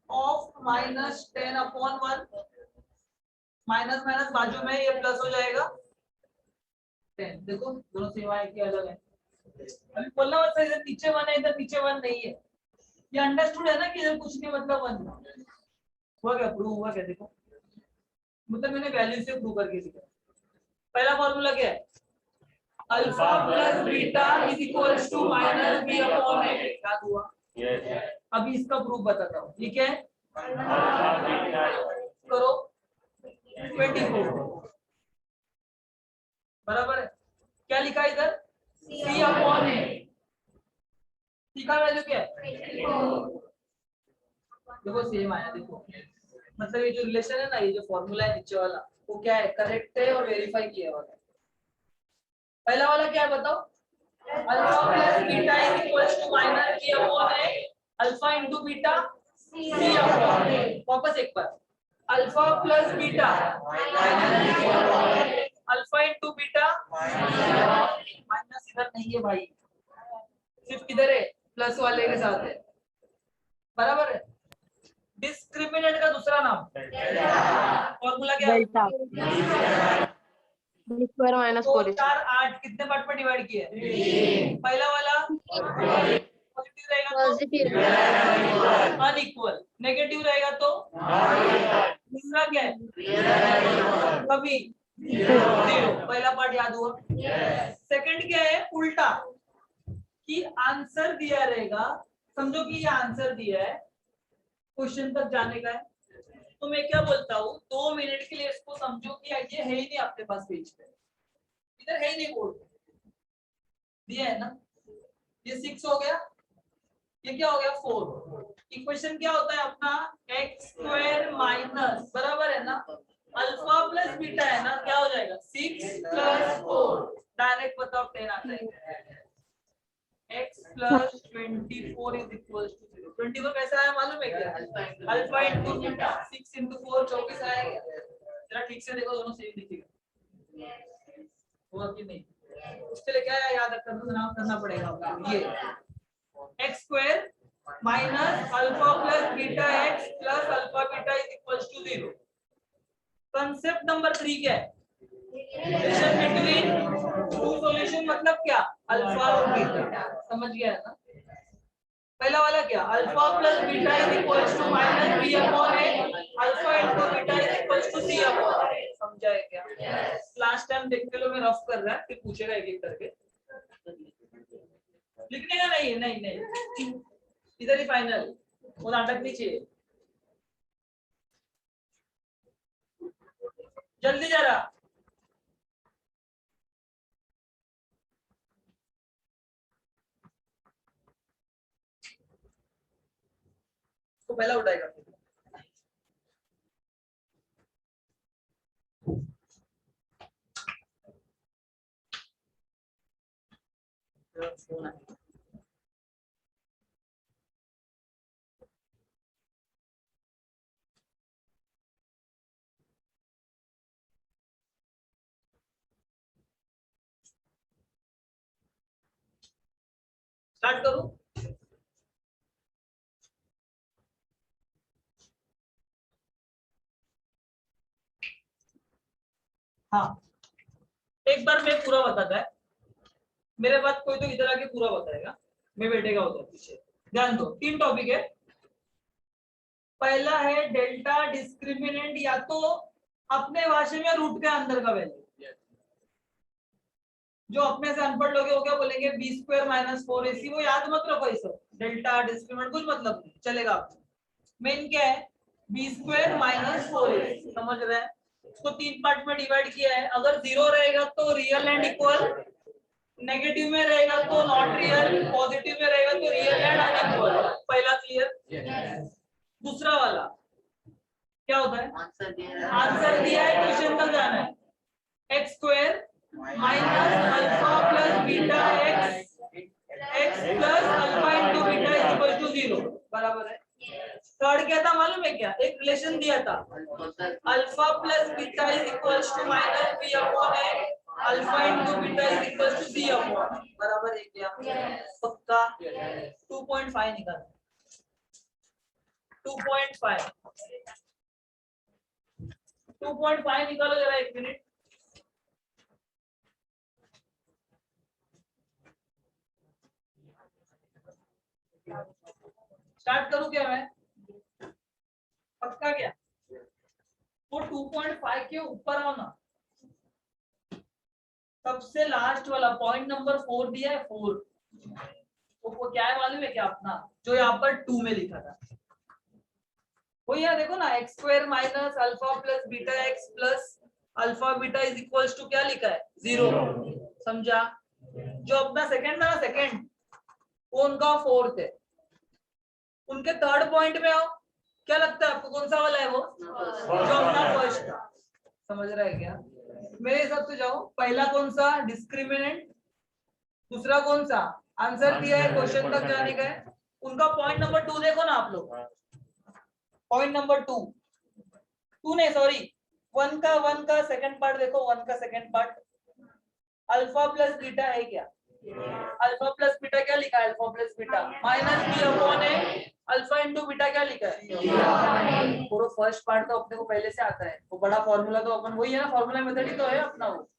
ऑफ -10 अपॉन 1, माइनस माइनस बाजू में ये प्लस हो जाएगा 10। देखो दोनों सीमाएं की अलग है। अभी बोलना मतलब इधर नीचे 1 है, इधर नीचे 1 नहीं है, ये अंडरस्टूड है ना कि इधर कुछ नहीं मतलब 1 हुआ क्या, प्रूव हुआ क्या? देखो मतलब मैंने वैल्यू से प्रूव करके दिखाया। पहला फॉर्मूला क्या है, alpha plus beta is equals to minus B upon A, क्या हुआ? अभी इसका प्रूफ बताता हूँ, ठीक है? करो 24 बराबर है, क्या लिखा है इधर, सी अपॉन ए, सी का वैल्यू क्या है, देखो सेम आया। देखो मतलब ये जो रिलेशन है ना, ये जो फॉर्मूला है नीचे वाला, वो क्या है, करेक्ट है और वेरीफाई किया हुआ है। पहला वाला क्या है बताओ, alpha plus beta is equals to minus B upon A, alpha into beta C upon A. वापस एक बार, alpha plus beta alpha into beta minus इधर नहीं है भाई, सिर्फ किधर है, प्लस वाले के साथ है, बराबर है। डिस्क्रिमिनेंट का दूसरा नाम फॉर्मूला क्या है? डेल्टा बी स्क्वायर माइनस 2 4 4 8 कितने पार्ट में डिवाइड किया है? पहला वाला पॉजिटिव रहेगा तो अनइक्वल, नेगेटिव रहेगा तो दूसरा क्या है? कभी जीरो। पहला पार्ट याद हुआ। सेकंड क्या है? उल्टा, कि आंसर दिया रहेगा, समझो कि ये आंसर दिया है, क्वेश्चन तक जाने का है, तो मैं क्या बोलता हूँ 2 मिनट के लिए इसको समझो कि ये है ही नहीं आपके पास पेज पे, इधर है ही नहीं, कोड दिया है ना, ये 6 हो गया, ये क्या हो गया 4। इक्वेशन क्या होता है अपना x स्क्वायर माइनस, बराबर है ना, अल्फा प्लस बीटा है ना, क्या हो जाएगा 6 प्लस 4, डायरेक्ट बताओ 10 आता है। x plus 24 is equal to 0। 24 कैसा आया मालूम है क्या? अल्फा इंटू बीटा, 6 इंटू 4 24 आएगा। जरा ठीक से देखो, दोनों सेम दिखेगा, हुआ कि नहीं? उसके लिए क्या याद करना पड़ेगा आपको, ये x square minus alpha plus beta x plus alpha beta is equal to 0। Concept number 3 क्या है? रिलेशन बिटवीन टू सॉल्यूशन, मतलब क्या? अल्फा और बीटा, समझ गया है ना? पहला वाला क्या? Alpha plus beta is equal to minus B upon A, alpha into beta is equal to C upon A. समझा है क्या? लास्ट टाइम देखते लो, मैं रफ कर रहा है, फिर पूछेगा एक एक करके, लिखने का नहीं है, नहीं इधर ही फाइनल, वो नाटक नहीं चाहिए, जल्दी जरा। तो पहला उठाएगा, फोन है। स्टार्ट करूं? हाँ, एक बार मैं पूरा बताता है, मेरे बाद कोई तो इधर आके पूरा बताएगा, मैं बैठेगा उधर पीछे। ध्यान दो, 3 टॉपिक है। पहला है डेल्टा डिस्क्रिमिनेंट, या तो अपने भाषा में रूट के अंदर का वैल्यू, जो अपने से अनपढ़ लोग वो क्या बोलेंगे, बी स्क्वायर माइनस 4ac, वो याद मत रखो, ये सब डेल्टा डिस्क्रिमिनेंट कुछ मतलब नहीं चलेगा आपको। मेन क्या है? बी स्क्वायर माइनस 4ac, समझ रहे हैं? इसको 3 पार्ट में डिवाइड किया है। अगर 0 रहेगा तो रियल एंड इक्वल, नेगेटिव में रहेगा तो नॉट रियल, पॉजिटिव में रहेगा तो रियल एंड अनइक्वल। पहला क्लियर? दूसरा वाला क्या होता है? आंसर दिया है, क्वेश्चन तक जाना है। X square minus alpha plus beta x plus alpha into beta is equal to 0, बराबर है। थर्ड क्या था मालूम है क्या? एक रिलेशन दिया था, alpha plus beta is equal to minus B upon A, alpha into beta is equal to C upon, बराबर है क्या? पक्का? 2.5 निकाल, 2.5 निकालो जरा, 1 मिनट। स्टार्ट करूं क्या मैं? पक्का क्या? वो 2.5 के ऊपर आओ ना, सबसे लास्ट वाला पॉइंट नंबर 4 दिया है, 4 वो क्या है मालूम है क्या? अपना जो यहाँ पर 2 में लिखा था, वो यहाँ देखो ना, x square minus alpha plus beta x plus alpha beta is equals to क्या लिखा है? 0। समझा? जो अपना सेकंड था ना, सेकंड, वो उनका 4th है। उनके थर्ड पॉइंट में आओ, क्या लगता है आपको कौन सा वाला है वो? जो अपना फर्स्ट था। समझ रहा है क्या? मेरे हिसाब से जाओ, पहला कौन सा? डिस्क्रिमिनेंट। दूसरा कौन सा? आंसर दिया है, क्वेश्चन तक जाने का है। उनका पॉइंट नंबर 2 देखो ना आप लोग, पॉइंट नंबर 2 नहीं सॉरी, वन का सेकंड पार्ट देखो, वन का second part alpha plus beta है क्या? अल्फा प्लस बीटा क्या लिखा है? Alpha plus beta minus B upon ए अल्फा इंटू बीटा क्या लिखा है? पूरा फर्स्ट पार्ट तो अपने को पहले से आता है, वो बड़ा फॉर्मूला तो अपन वही है ना, फॉर्मूला मेथड ही तो है अपना वो,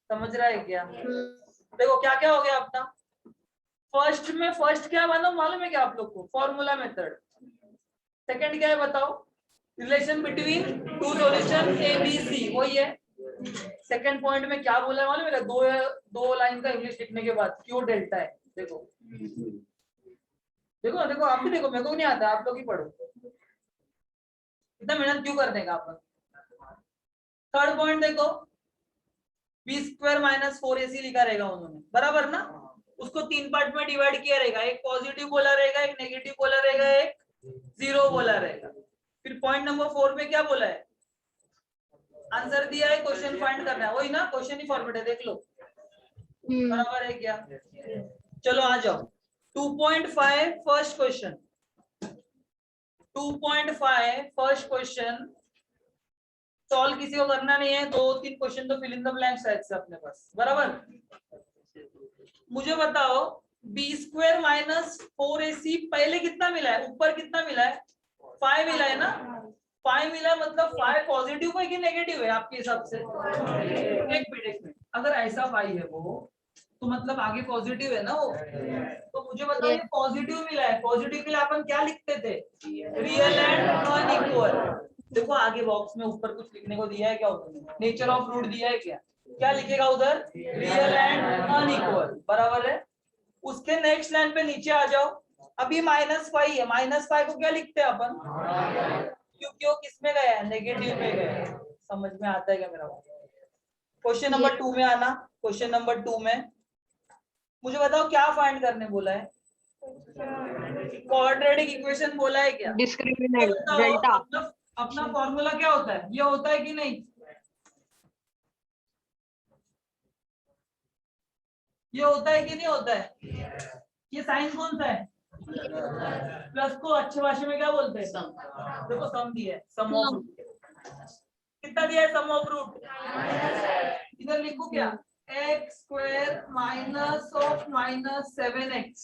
समझ रहा है क्या? देखो क्या क्या हो गया अपना। फर्स्ट में फर्स्ट क्या मालूम है क्या आप लोग को? Formula method. सेकंड क्या है बताओ? Relation between two solution a b c, वही है। सेकंड पॉइंट में क्या बोला है मालूम है? दो लाइन का इंग्लिश लिखने के बाद क्यों डेल्टा है, देखो देखो देखो, आप भी देखो, मेरे को नहीं आता, आप लोग ही पढ़ो। इतना मेहनत क्यों करने का आप? थर्ड पॉइंट देखो, बी स्क्वायर माइनस 4ac लिखा रहेगा उन्होंने, बराबर ना? उसको तीन पार्ट में डिवाइड किया रहेगा, एक पॉजिटिव बोला रहेगा, एक नेगेटिव बोला रहेगा, एक जीरो बोला रहेगा। फिर पॉइंट नंबर 4 में क्या बोला है? आंसर दिया है, क्वेश्चन फाइंड करना है, वही ना, क्वेश्चन ही फॉर्मेट है, देख लो बराबर है क्या? चलो आ जाओ 2.5 first question. 2.5 first question solve किसी को करना नहीं है, 2-3 क्वेश्चन तो फिल इन द ब्लैंक्स है अपने पास, बराबर? मुझे बताओ बी स्क्वायर माइनस 4ac पहले कितना मिला है? ऊपर कितना मिला है? 5 मिला है ना? 5 मिला है, मतलब 5 पॉजिटिव है कि नेगेटिव है आपके हिसाब से? एक मिनट, अगर ऐसा 5 है वो तो मतलब आगे पॉजिटिव है ना वो, तो मुझे बताओ ये पॉजिटिव मिला है, पॉजिटिव के लिए अपन क्या लिखते थे? Real and unequal. देखो आगे बॉक्स में ऊपर कुछ लिखने को दिया है क्या उन्होंने? नेचर ऑफ रूट दिया है क्या? क्या लिखेगा उधर? रियल एंड अनइक्वल, बराबर है। उसके नेक्स्ट लाइन पे नीचे आ जाओ, अभी -5 है, -5 को क्या लिखते हैं अपन? क्योंकि वो किस में गया है? नेगेटिव में गया है। समझ में आता है क्या मेरा बात? क्वेश्चन नंबर 2 में आना। क्वेश्चन नंबर 2 में मुझे बताओ क्या फाइंड करने बोला है? क्वाड्रेटिक इक्वेशन बोला है क्या? डिस्क्रिमिनेट तो डेल्टा। अपना फॉर्मूला क्या होता है? ये होता है कि नहीं? ये होता है कि नहीं होता है? ये साइन कौन सा है? प्लस को अच्छे भाषा में क्या बोलते हैं? देखो सम दिया है, सम ऑफ रूट। कितना दिया है सम ऑफ रूट? इधर लिखो क्या? X square minus of minus 7x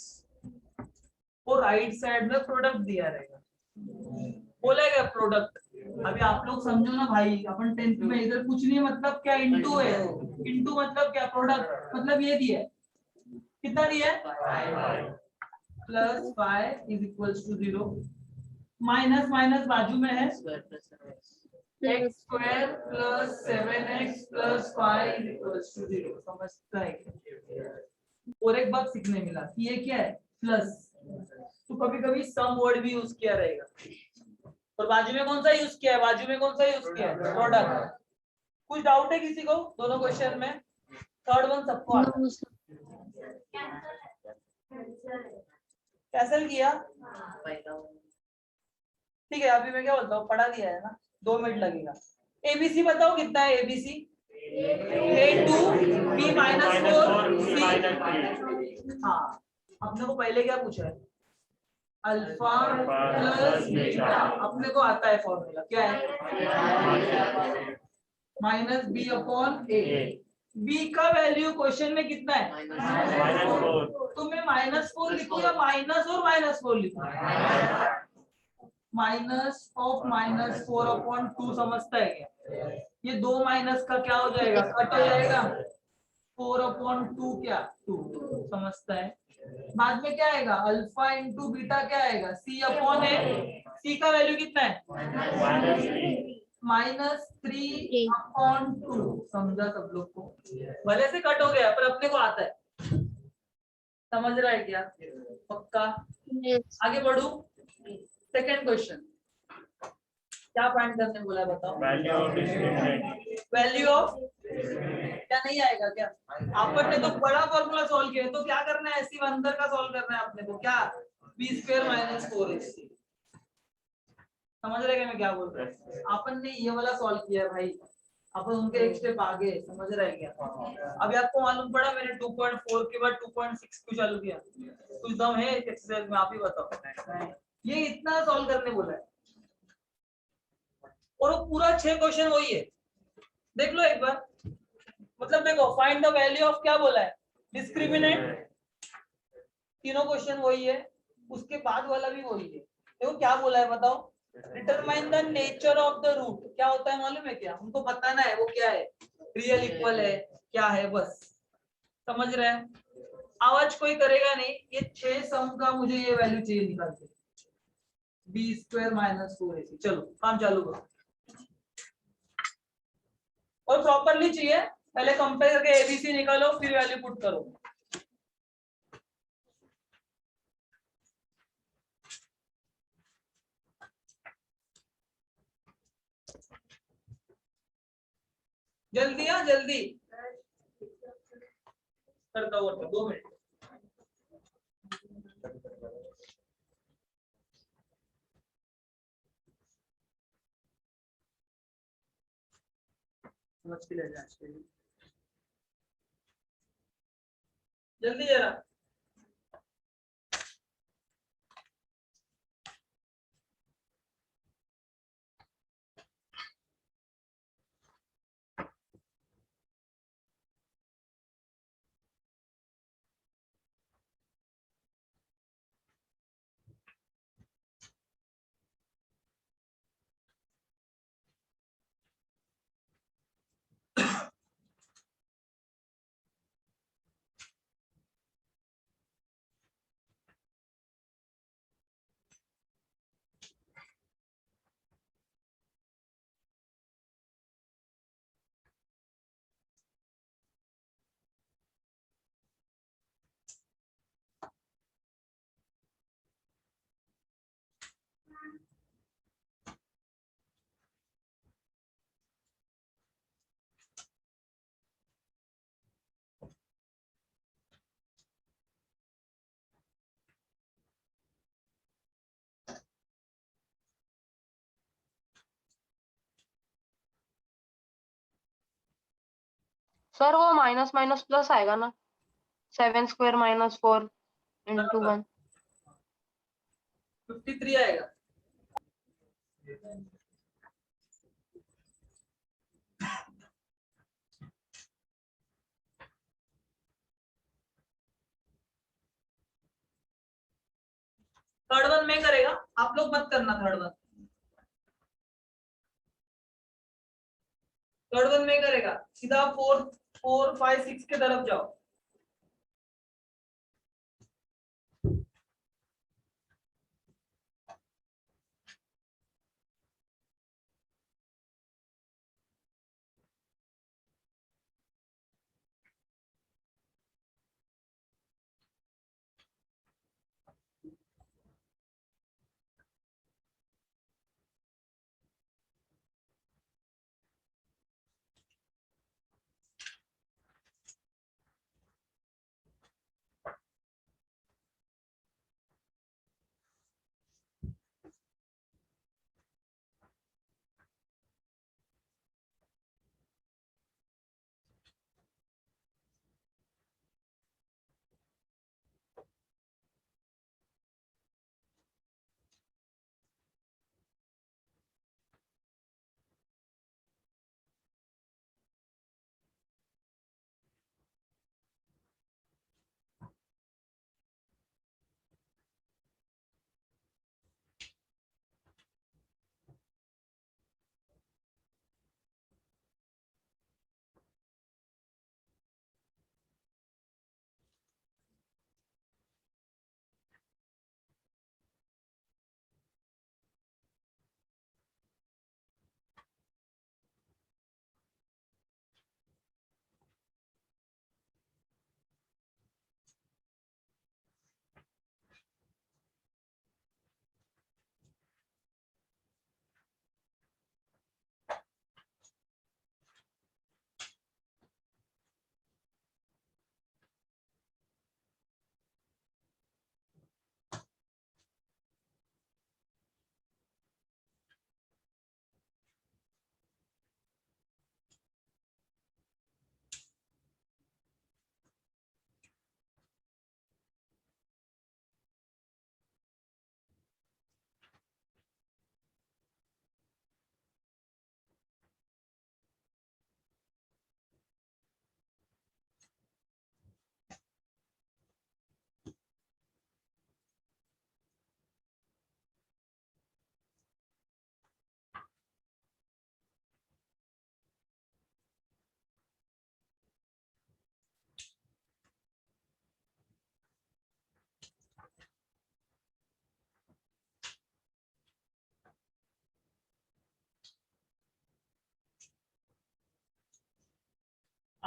और राइट साइड में प्रोडक्ट दिया रहेगा, बोलेगा प्रोडक्ट। अभी आप लोग समझो ना भाई, अपन 10th में इधर कुछ नहीं, मतलब क्या इनटू है, इनटू मतलब क्या? प्रोडक्ट, मतलब ये दिया है, कितना दिया है? Plus 5 is equals to 0, minus minus बाजू में है, x square plus 7x plus 5 is equals to 0। समझता है क्या? और एक बात सीखने मिला कि ये क्या है? प्लस। तो कभी कभी सम वर्ड भी यूज किया रहेगा, और बाजू में कौन सा यूज किया है? बाजू में कौन सा यूज किया है? प्रोडक्ट। कुछ डाउट है किसी को दोनों क्वेश्चन में? थर्ड वन सबको आता है। कैंसिल किया? ठीक है, अभी मैं क्या बोलता हूँ, पढ़ा दिया है ना, 2 मिनट लगेगा। एबीसी बताओ कितना है? ABC A2 B -4 C। हाँ, अपने को पहले क्या पूछा है? Alpha plus beta. अपने को आता है फॉर्मूला, क्या है? माइनस बी अपॉन ए। बी का वैल्यू क्वेश्चन में कितना है? तो मैं -4 लिखूं या माइनस और -4 लिखूं? माइनस ऑफ -4 अपॉन 2, समझता है क्या? ये 2 माइनस का क्या हो जाएगा? कट हो जाएगा। 4 अपॉन 2 क्या? 2। समझता है? बाद में क्या आएगा? अल्फा इंटू बीटा क्या आएगा? सी अपॉन ए। सी का वैल्यू कितना है? -3 अपॉन 2। समझा सब लोग को? भले से कट हो गया पर अपने को आता है, समझ रहा है क्या? पक्का? आगे बढ़ू। सेकेंड क्वेश्चन क्या फाइंड करने बोला है बताओ? वैल्यू ऑफ क्या नहीं आएगा क्या? अपन ने तो बड़ा फॉर्मूला सॉल्व किया है, तो क्या करना है? ऐसी अंदर का सॉल्व करना है अपने को। क्या? B square minus 4ac। समझ रहे क्या मैं क्या बोल रहा हूँ? अपन ने ये वाला सॉल्व किया है भाई, अपन उनके एक स्टेप आगे। समझ रहे क्या? अभी आपको मालूम पड़ा मैंने 2.4 के बाद 2.6 क्यों चालू किया? कुछ दम है एक्सरसाइज में? आप ही बताओ। ये इतना सॉल्व करने बोला है। और वो पूरा 6 क्वेश्चन वही है, देख लो एक बार। मतलब देखो फाइंड द वैल्यू ऑफ क्या बोला है, डिस्क्रिमिनेंट, तीनों क्वेश्चन वही है, उसके बाद वाला भी वही है। देखो क्या बोला है बताओ, determine the nature of the root, क्या होता है मालूम है क्या, हमको बताना है वो क्या है, रियल इक्वल है क्या है, बस समझ रहे हैं। आवाज कोई करेगा नहीं, ये 6 सम का मुझे ये वैल्यू चाहिए निकाल के, बी स्क्वायर माइनस 4ac। चलो काम चालू करो, और प्रॉपरली चाहिए, पहले कंपेयर करके एबीसी निकालो फिर वैल्यू पुट करो। जल्दी हाँ जल्दी करता हुआ 2 मिनट। समझ के ले जाए जल्दी जरा। सर वो माइनस माइनस प्लस आएगा ना, 7² - 4 × 1। 53 आएगा। थर्ड वन में करेगा, आप लोग मत करना थर्ड वन। थर्ड वन में करेगा, सीधा 4 4 5 6 के तरफ जाओ।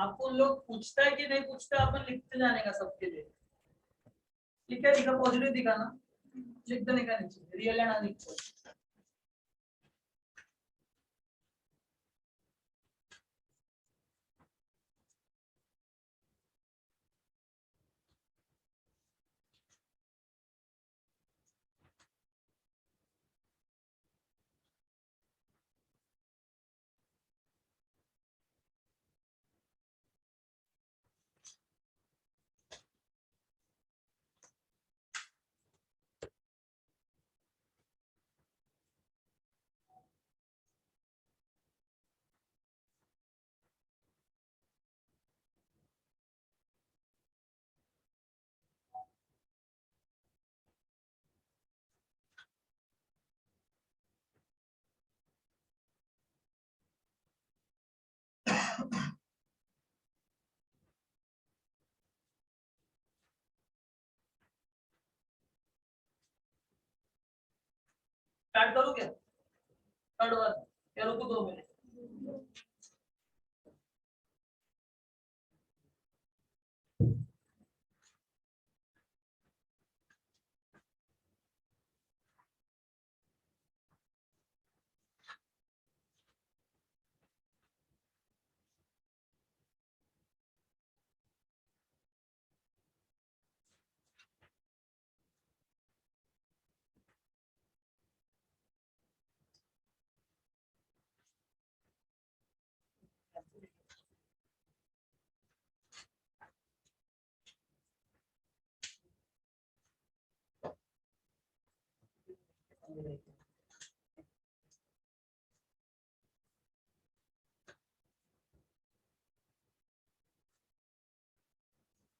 आपको उन लोग पूछता है कि नहीं पूछता, अपन लिखते जाने का सबके लिए। ठीक है, दिखा पॉजिटिव दिखाना, लिख देने का नीचे रियल एंड अनइक्वल। स्टार्ट करूं क्या थर्ड वन, या रुको 2 मिनट।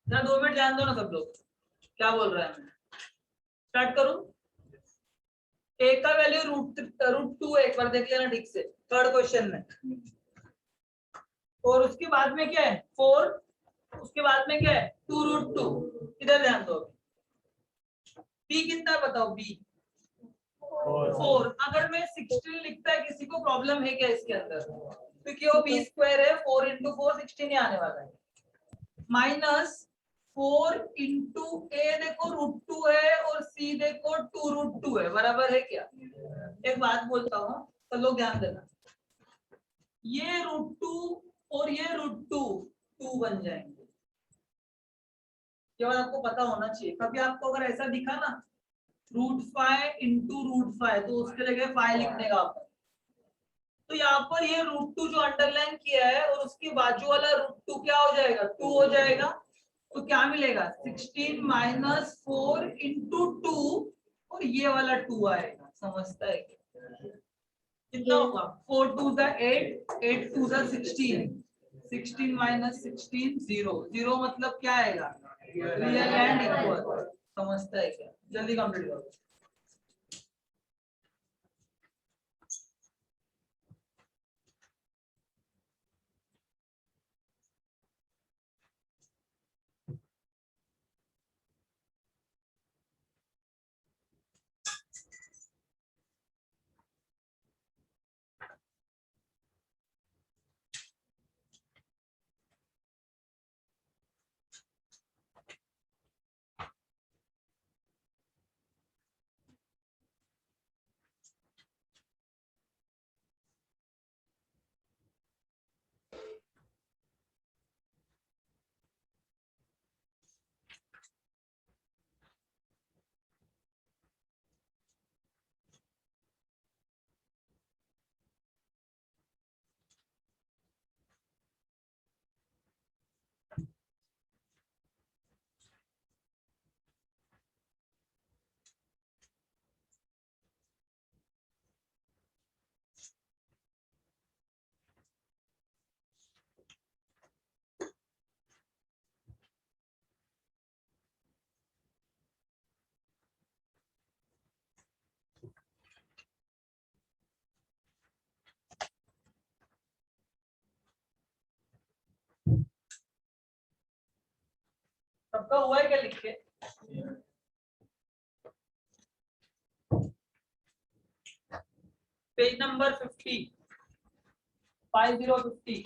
ना 2 मिनट जान दो ना सब लोग, क्या बोल रहा है मैं। स्टार्ट करूं। ए का वैल्यू रूट 2 एक बार देख लेना ठीक से, थर्ड क्वेश्चन में। और उसके बाद में क्या है 4, उसके बाद में क्या है 2√2। इधर ध्यान दो। बी कितना है बताओ, बी 4। अगर मैं 16 लिखता है, किसी को प्रॉब्लम है क्या इसके अंदर? क्योंकि वो बी स्क्वायर है, 4 × 4 16 ही आने वाला है। माइनस 4 × ए देखो √2 है और सी देखो 2√2 है, बराबर है क्या? एक बात बोलता हूँ तो लोग ध्यान देना, ये √2 और ये √2 2 बन जाएंगे। केवल आपको पता होना चाहिए। कभी आपको अगर ऐसा दिखा ना √5 × √5 तो उसके जगह 5 लिखने का आपको। तो यहाँ पर ये √2 जो अंडरलाइन किया है और उसके बाजू वाला √2 क्या हो जाएगा 2 हो जाएगा। तो क्या मिलेगा 16 - 4 × 2 और ये वाला 2 आएगा। समझता है कितना होगा 4 2 8 8 2 16 16 - 16 0 0 मतलब क्या आएगा रियल एंड इक्वल। समझता है क्या? जल्दी कंप्लीट करो। सबका हुआ है क्या लिख के? Page number 50 5050।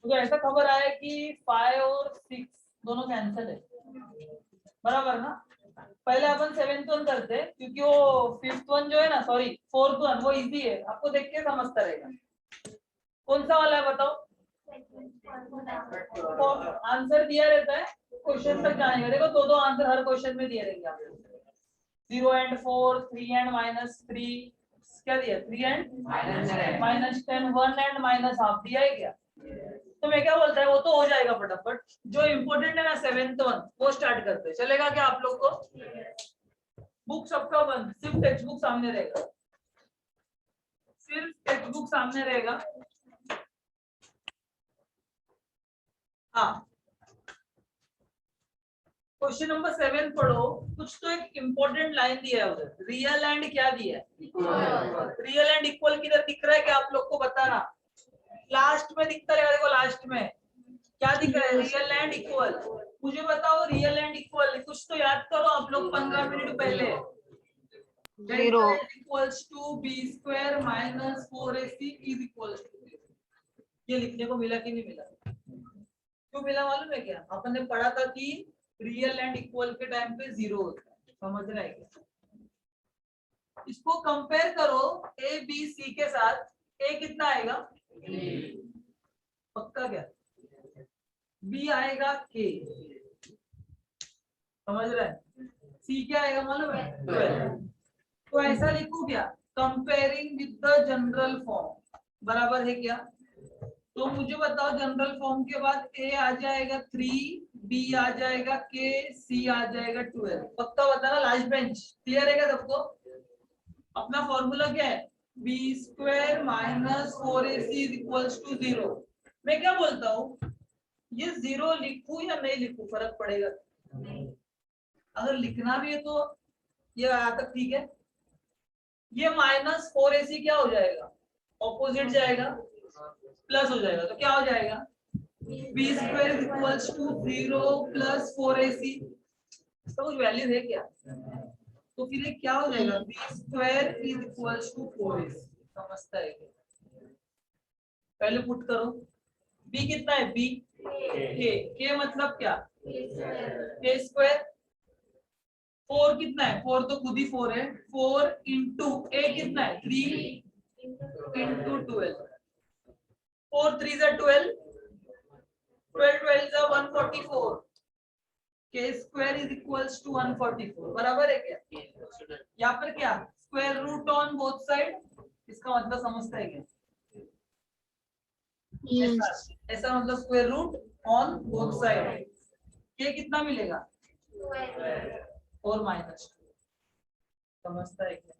तो ऐसा खबर आया कि 5 और 6 दोनों कैंसिल है, बराबर ना। पहले अपन 7th वन करते हैं क्योंकि वो 5th वन जो है ना, सॉरी 4th वन, वो इजी है, आपको देख के समझता रहेगा। कौन सा वाला है बताओ? तो आंसर दिया रहता है, क्वेश्चन तक जाएंगे। देखो दो आंसर हर क्वेश्चन में दिए रहेंगे आपको। 0 and 4, 3 and -3, क्या दिया? 3 and -10, 1 and -half दिया है क्या? तो मैं क्या बोलता है, वो तो हो जाएगा फटाफट। जो इम्पोर्टेंट है ना 7th वन, वो स्टार्ट करते हैं। चलेगा क्या आप लोग को? बुक सबका बंद, सिर्फ टेक्स्ट बुक सामने रहेगा, सिर्फ टेक्स्ट बुक सामने रहेगा। हाँ, क्वेश्चन नंबर 7 पढ़ो। कुछ तो एक इम्पोर्टेंट लाइन दिया है उधर, रियल एंड क्या दिया है? रियल एंड इक्वल किधर दिख रहा है क्या आप लोग को बताना? लास्ट में दिखता रहेगा, देखो लास्ट में क्या दिख रहा है? Real and equal. मुझे बताओ रियल एंड इक्वल कुछ तो याद करो आप लोग 15 मिनट पहले। 0 equals to b square minus 4ac is equals to 0। ये लिखने को मिला कि नहीं मिला? क्यों मिला मालूम है क्या? अपन ने पढ़ा था कि रियल एंड इक्वल के टाइम पे 0 होता है, समझ रहे हैं क्या? इसको कंपेयर करो ए बी सी के साथ, ए कितना आएगा? पक्का क्या? बी आएगा के, समझ रहे हैं? सी क्या आएगा मालूम है? 12। तो ऐसा लिखूं क्या? Comparing with the general form, बराबर है क्या? तो मुझे बताओ जनरल फॉर्म के बाद ए आ जाएगा 3, बी आ जाएगा के, सी आ जाएगा 12। पक्का बताना, लास्ट बेंच क्लियर है क्या सबको? अपना फॉर्मूला क्या है? B square minus 4ac is equals to 0। मैं क्या बोलता हूँ, ये 0 लिखूं या नहीं लिखूं फर्क पड़ेगा? अगर लिखना भी है तो ये यहाँ तक ठीक है। ये माइनस 4ac क्या हो जाएगा? ऑपोजिट जाएगा, प्लस हो जाएगा। तो क्या हो जाएगा? B square is equals to 0 plus 4ac। इसका कुछ वैल्यू है क्या? तो फिर ये क्या हो जाएगा? B square is equals to 4ac। समझता है क्या? पहले पुट करो, बी कितना है? बी के मतलब क्या? के स्क्वायर। 4 कितना है? 4 तो खुद ही 4 है। 4 इंटू ए कितना है? 3 इंटू 12। 4 3 जा 12, 12 12 जा 144। के स्क्वायर इज इक्वल्स टू 144, बराबर है क्या? यहाँ पर क्या? Square root on both side. इसका मतलब समझता है क्या? ऐसा मतलब square root on both side. के कितना मिलेगा? और -2। समझता है क्या?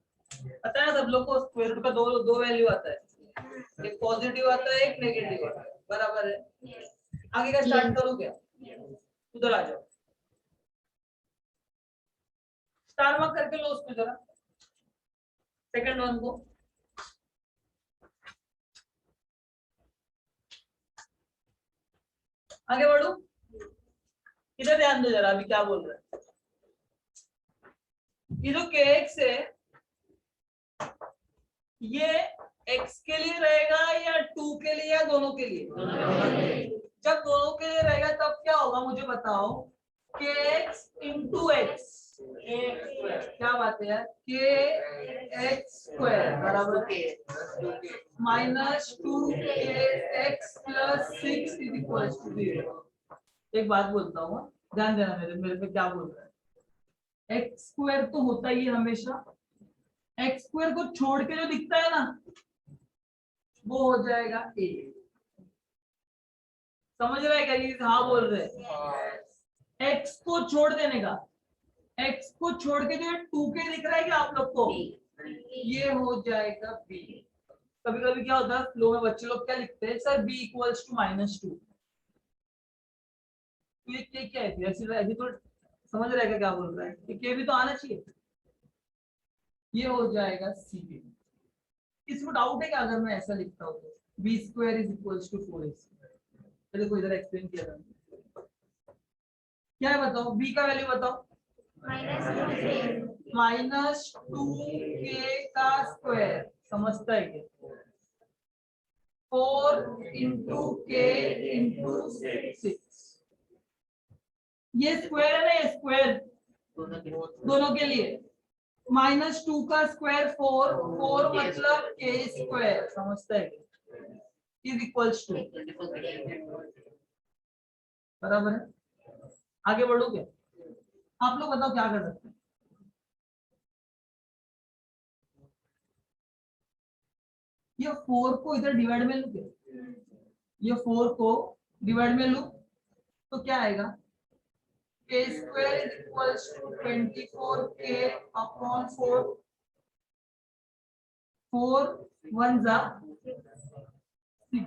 पता है सब लोग को स्क्वायर रूट का दो वैल्यू आता है, एक पॉजिटिव आता है, एक नेगेटिव आता है, बराबर है? आगे का स्टार्ट करूं क्या? उधर आ जाओ, स्टार मार्क करके लो उसको जरा, सेकंड वन को। आगे बढ़ो, इधर ध्यान दो जरा, अभी क्या बोल रहे हैं। ये जो kx है, ये x के लिए रहेगा या 2 के लिए या दोनों के लिए? जब दोनों के लिए रहेगा तब क्या होगा मुझे बताओ? kx into x. क्या बात है यार? kx स्क्वायर बराबर -2kx plus 6 is equal to 0। एक बात बोलता हूँ, ध्यान देना मेरे पे क्या बोल रहा है। एक्स स्क्वायर तो होता ही है हमेशा, एक्स स्क्वायर को छोड़ के जो दिखता है ना, वो हो जाएगा ए। समझ रहे हैं क्या? ये हाँ बोल रहे हैं। एक्स को छोड़ देने का, एक्स को छोड़ के जो 2k दिख रहा है क्या आप लोग को, ये हो जाएगा बी। कभी कभी क्या होता है फ्लो में, बच्चे लोग क्या लिखते हैं, सर b इक्वल्स टू -2। तो ये क्या है? ऐसे तो समझ रहे हैं क्या बोल रहा है? ये के भी तो आना चाहिए। ये हो जाएगा सी। इसको डाउट है क्या अगर मैं ऐसा लिखता हूँ तो b square is equals to 4ac। देखो इधर एक्सप्लेन किया था, क्या है बताओ? बी का वैल्यू बताओ। -2k का स्क्वायर। समझता है क्या? 4 इंटू के इंटू 6, ये स्क्वायर है ना, ये स्क्वायर दोनों के लिए। -2 का स्क्वायर 4, 4 मतलब के स्क्वायर, समझता है इज इक्वल्स टू, बराबर है। आगे बढ़ोगे, आप लोग बताओ क्या कर सकते हैं। ये 4 को इधर डिवाइड में लूं क्या, ये 4 को डिवाइड में लूं तो क्या आएगा, के स्क्वायर इज इक्वल्स टू 24 के अपॉन 4, 4 1 जा 6,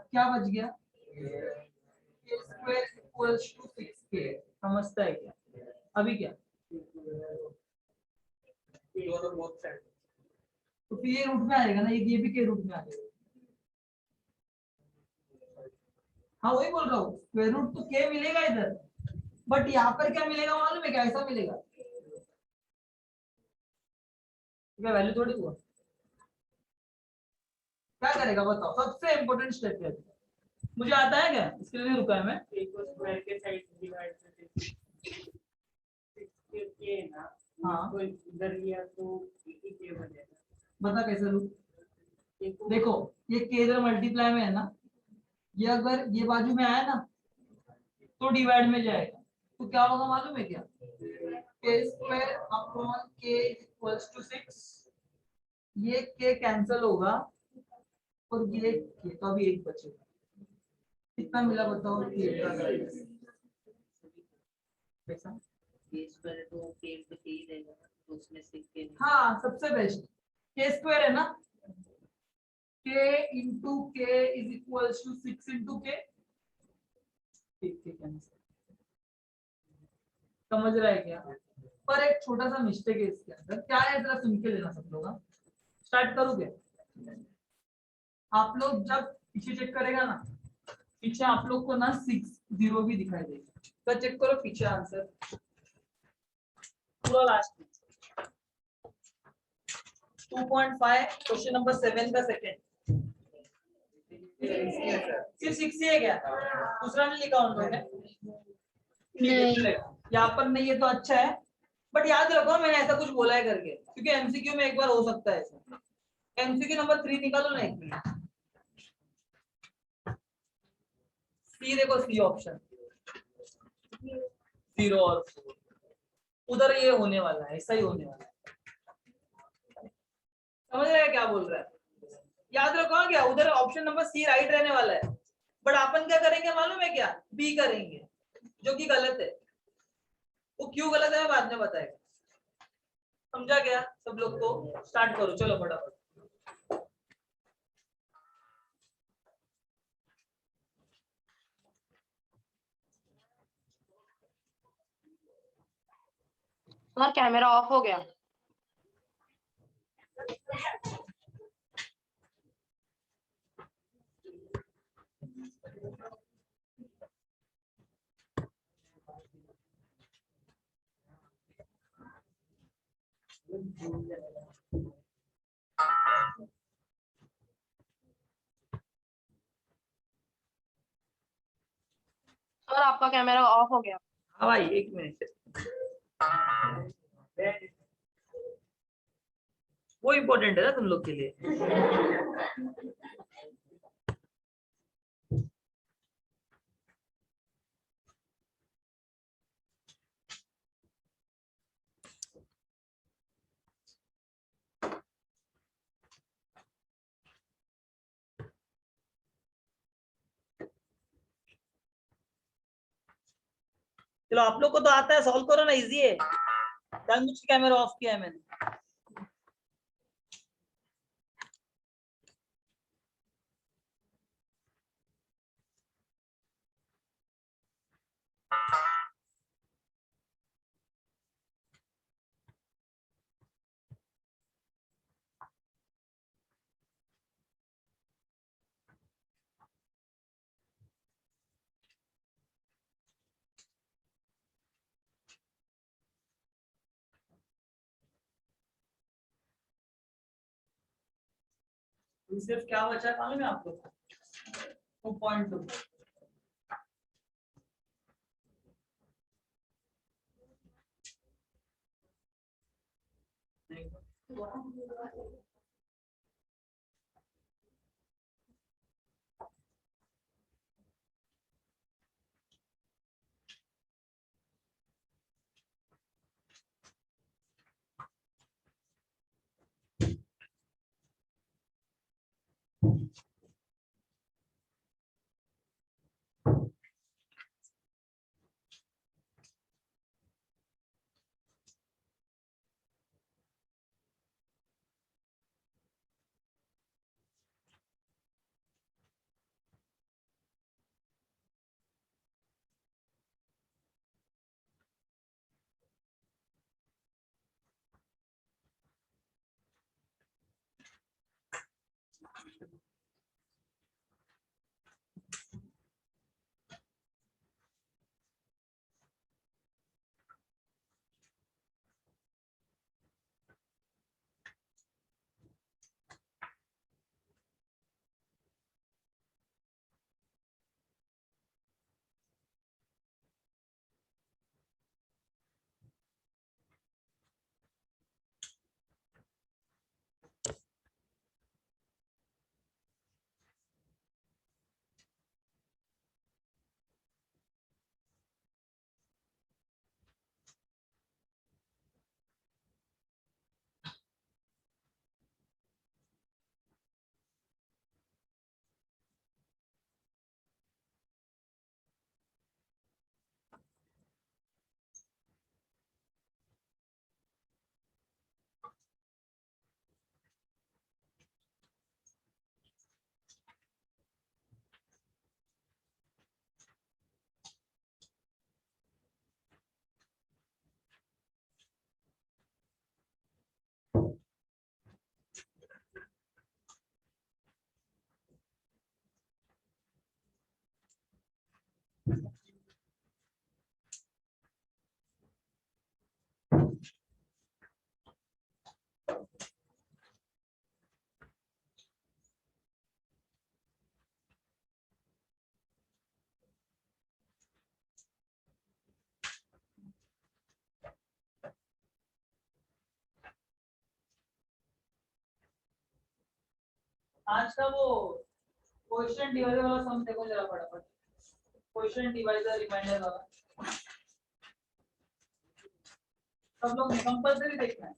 क्या बच गया, के square is equals to 6k, समझता है क्या। अभी क्या, तो फिर ये रूट में आएगा ना, ये भी के रूट में आ जाएगा। हाँ वही बोल रहा हूँ, स्क्वायर रूट तो के मिलेगा इधर, बट यहाँ पर क्या मिलेगा मालूम है क्या, ऐसा मिलेगा, क्या वैल्यू थोड़ी हुआ। क्या करेगा बताओ, सबसे इंपॉर्टेंट स्टेप है, मुझे आता है क्या, इसके लिए रुका है मैं। एक को स्क्वायर के साइड डिवाइड करके के ना, हाँ। कोई इधर लिया तो के बनेगा। बता कैसे लूं, एक को देखो ये के इधर मल्टीप्लाई में है ना, ये अगर ये बाजू में आया ना तो डिवाइड में जाएगा, तो क्या होगा मालूम है क्या, के स्क्वायर अपॉन के इक्वल्स टू 6, ये के कैंसिल होगा और ये के, तो अभी एक बचेगा, कितना मिला बताओ, के का वैल्यू कैसा। के स्क्वायर तो के पे के ही रहेगा, तो उसमें से के हाँ सबसे बेस्ट, के स्क्वायर है ना, के इंटू के इज इक्वल्स टू 6 इंटू के कैंसिल, समझ रहा है क्या। पर एक छोटा सा मिस्टेक है इसके अंदर, क्या है जरा सुन के लेना सब लोग। स्टार्ट करोगे, आप लोग जब पीछे चेक करेगा ना, पीछे आप लोग को ना 6 0 भी दिखाई देगा, तो चेक करो पीछे आंसर पूरा लास्ट 2.5 क्वेश्चन नंबर 7 का सेकंड, सिर्फ 6 ही है क्या, दूसरा नहीं लिखा उन लोगों ने, नहीं। यहाँ पर नहीं है तो अच्छा है, बट याद रखो मैंने ऐसा कुछ बोला है करके, क्योंकि एमसीक्यू में एक बार हो सकता है ऐसा। एमसीक्यू नंबर 3 निकालो ना एक मिनट, सी देखो, सी ऑप्शन 0 और 4, उधर ये होने वाला है, ऐसा ही होने वाला है, समझ रहे हैं क्या बोल रहा है। याद रखो क्या, उधर ऑप्शन नंबर सी राइट रहने वाला है, बट अपन क्या करेंगे मालूम है क्या, बी करेंगे, जो कि गलत है। वो क्यों गलत है मैं बाद में बताएगा, समझा क्या सब लोग को। स्टार्ट करो चलो फटाफट। सर कैमरा ऑफ हो गया। सर आपका कैमरा ऑफ हो गया। हाँ भाई एक मिनट, वो इम्पोर्टेंट है ना तुम लोग के लिए। चलो आप लोग को तो आता है, सॉल्व करो ना, इजी है। जानबूझ के कैमरा ऑफ किया है मैंने। सिर्फ क्या बचा मालूम है आप लोग को, 2.2 आज का वो क्वेश्चन डिवाइजर वाला सम देखो जरा फटाफट क्वेश्चन डिवाइजर रिमाइंडर वाला सब लोग कंपलसरी देखना है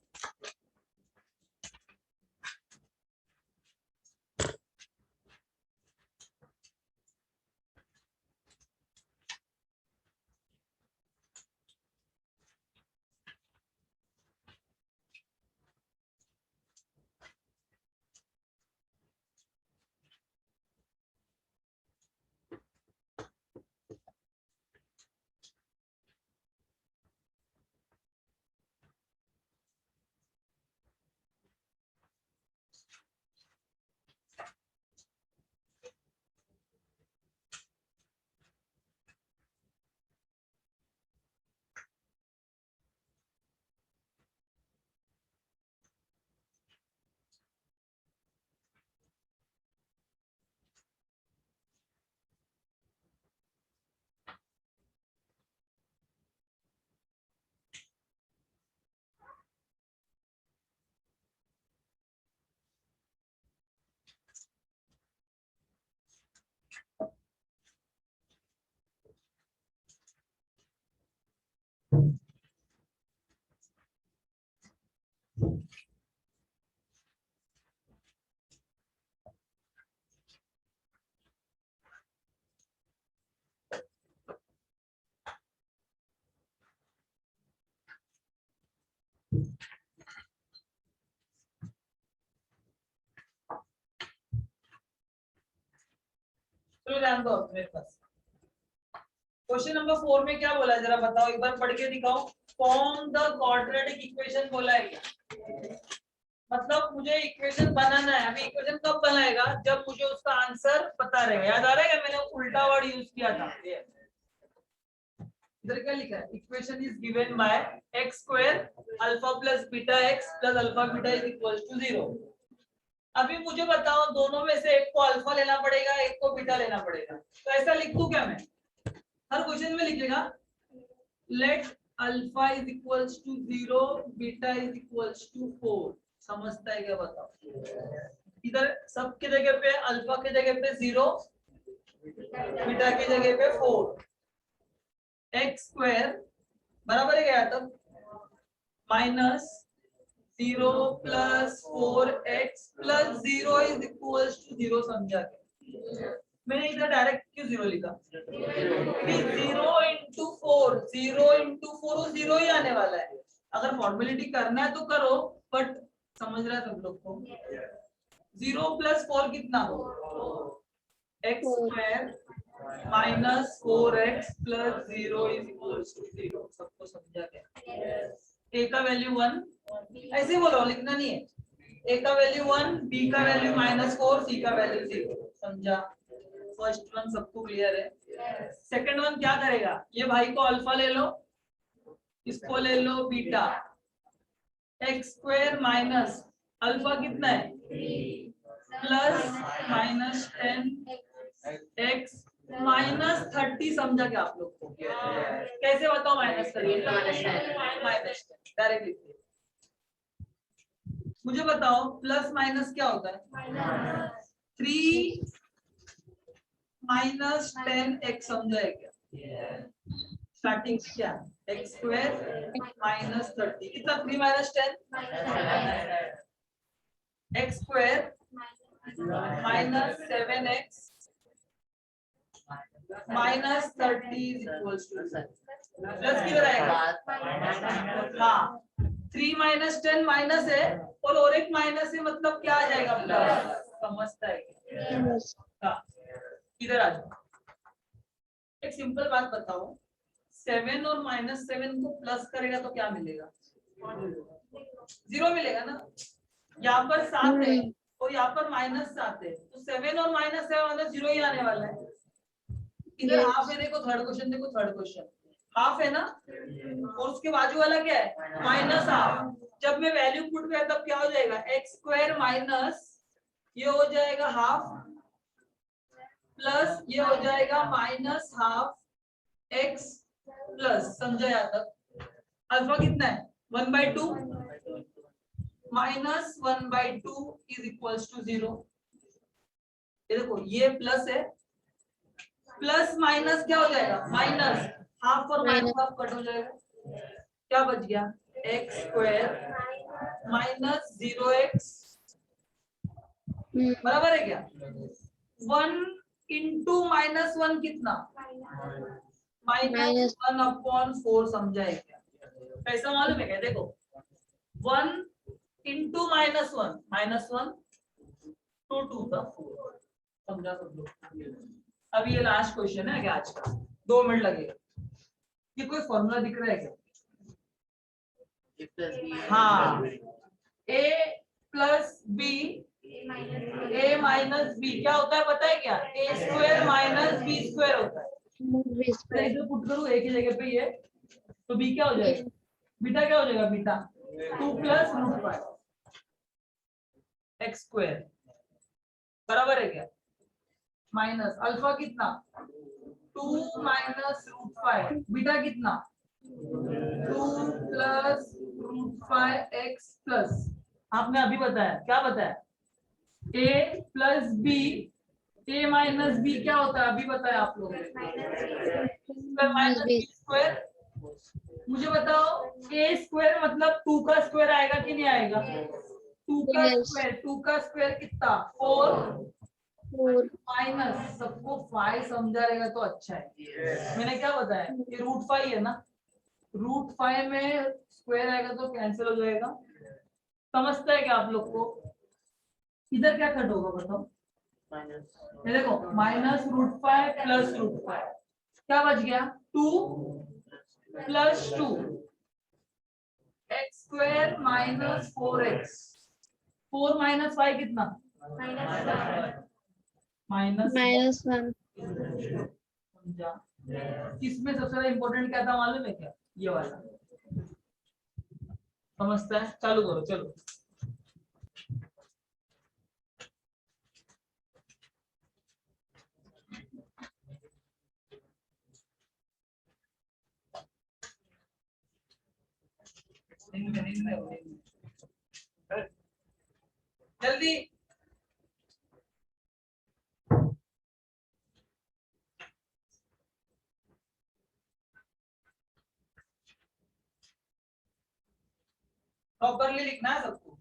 चलो ध्यान दो मेरे पास क्वेश्चन नंबर 4 में क्या बोला है जरा बताओ एक बार पढ़ के दिखाओ फॉर्म द क्वाड्रेटिक इक्वेशन बोला है क्या मतलब मुझे इक्वेशन बनाना है अभी इक्वेशन कब बनाएगा जब मुझे उसका आंसर पता रहेगा याद आ रहा है मैंने उल्टा वर्ड यूज किया था इधर क्या लिखा है equation is given by x square alpha plus beta x plus alpha beta is equal to 0 अभी मुझे बताओ दोनों में से एक को अल्फा लेना पड़ेगा, एक को बीटा लेना पड़ेगा, तो ऐसा लिख दूं क्या मैं? हर क्वेश्चन में लिखेगा let alpha is equals to 0, beta is equals to 4। समझता है क्या बताओ? इधर सबके जगह पे अल्फा की जगह पे 0, बीटा की जगह पे 4, एक्स स्क्वायर बराबर है क्या तब minus 0 plus 4x plus 0 is equals to 0। समझा क्या? मैंने इधर डायरेक्ट क्यों 0 लिखा? 0 इंटू 4, 0 इंटू 4 0 ही आने वाला है। अगर फॉर्मेलिटी करना है तो करो, बट समझ रहा है सब लोग को? 0 प्लस 4 कितना? X square minus 4x plus 0 is equals to 0। सबको समझा क्या? ए का वैल्यू 1, ऐसे बोलो, लिखना नहीं है। ए का वैल्यू 1, बी का वैल्यू -4, सी का वैल्यू 0। समझा? फर्स्ट वन सबको क्लियर है? सेकंड वन क्या करेगा? ये भाई को अल्फा ले लो, इसको ले लो beta. X square minus alpha कितना है? Plus -10 x -30। समझा क्या आप लोग को? कैसे बताओ -30? डायरेक्टली मुझे बताओ प्लस माइनस क्या होता है? 3 माइनस 10x। समझा है क्या? स्टार्टिंग क्या? एक्स स्क्वायर -30 कितना? 3 minus 10 x square -7x -30 is equals two plus किधर आएगा? हाँ, 3 माइनस 10 माइनस है और एक माइनस है, मतलब क्या आ जाएगा? प्लस। समझता है क्या? हाँ, इधर आ जाओ। एक सिंपल बात बताओ, 7 और -7 को प्लस करेगा तो क्या मिलेगा? 0 मिलेगा ना। यहाँ पर 7 है और यहाँ पर -7 है, तो 7 और -7 0 ही आने वाला है। इधर हाफ है, देखो थर्ड क्वेश्चन, देखो थर्ड क्वेश्चन हाफ है ना, और उसके बाजू वाला क्या है? -हाफ। जब मैं वैल्यू पुट किया तब क्या हो जाएगा? एक्स स्क्वायर माइनस ये हो जाएगा हाफ प्लस ये हो जाएगा -हाफ एक्स प्लस। समझा यहाँ तक? अल्फा कितना है? 1/2 -1/2 इज इक्वल्स टू 0। ये देखो ये प्लस है, प्लस माइनस क्या हो जाएगा? माइनस। हाफ और माइनस हाफ कट हो जाएगा, क्या बच गया? एक्स स्क्वायर माइनस 0x बराबर है क्या? 1 इंटू -1 कितना? -1/4। समझा है क्या? कैसा मालूम है क्या? देखो 1 इंटू -1 -1 2 2 था 4। समझा सब लोग? अब ये लास्ट क्वेश्चन है क्या आज का? 2 मिनट लगेगा। ये कोई फॉर्मूला दिख रहा है क्या? हाँ, a plus b a minus b क्या होता है पता है क्या? a square minus b square होता है। मैं इधर पुट करूँ a की जगह पे ये, तो b क्या हो जाएगा? बीटा क्या हो जाएगा? बीटा 2 प्लस √5 एक्स स्क्वायर बराबर है क्या? माइनस अल्फा कितना? 2 माइनस √5, बीटा कितना? 2 प्लस √5 एक्स प्लस। आपने अभी बताया, क्या बताया? a plus b, a minus b क्या होता है? अभी बताया आप लोगों ने, माइनस बी स्क्वायर। मुझे बताओ a स्क्वायर मतलब 2 का स्क्वायर आएगा कि नहीं आएगा? 2 का स्क्वायर, 2 का स्क्वायर कितना? 4 माइनस सबको 5 समझा रहेगा तो अच्छा है। मैंने क्या बताया? ये √5 है ना, √5 में स्क्वायर आएगा तो कैंसिल हो जाएगा। समझता है क्या आप लोग को? इधर क्या कट होगा बताओ? ये देखो -√5 प्लस √5 क्या बच गया? 2 plus 2 x square minus 4x। 4 minus 5 कितना? -1। समझा? इसमें सबसे ज्यादा इंपॉर्टेंट क्या था मालूम है क्या? ये वाला। समझता है? चालू करो चलो। जल्दी प्रॉपरली लिखना है सबको।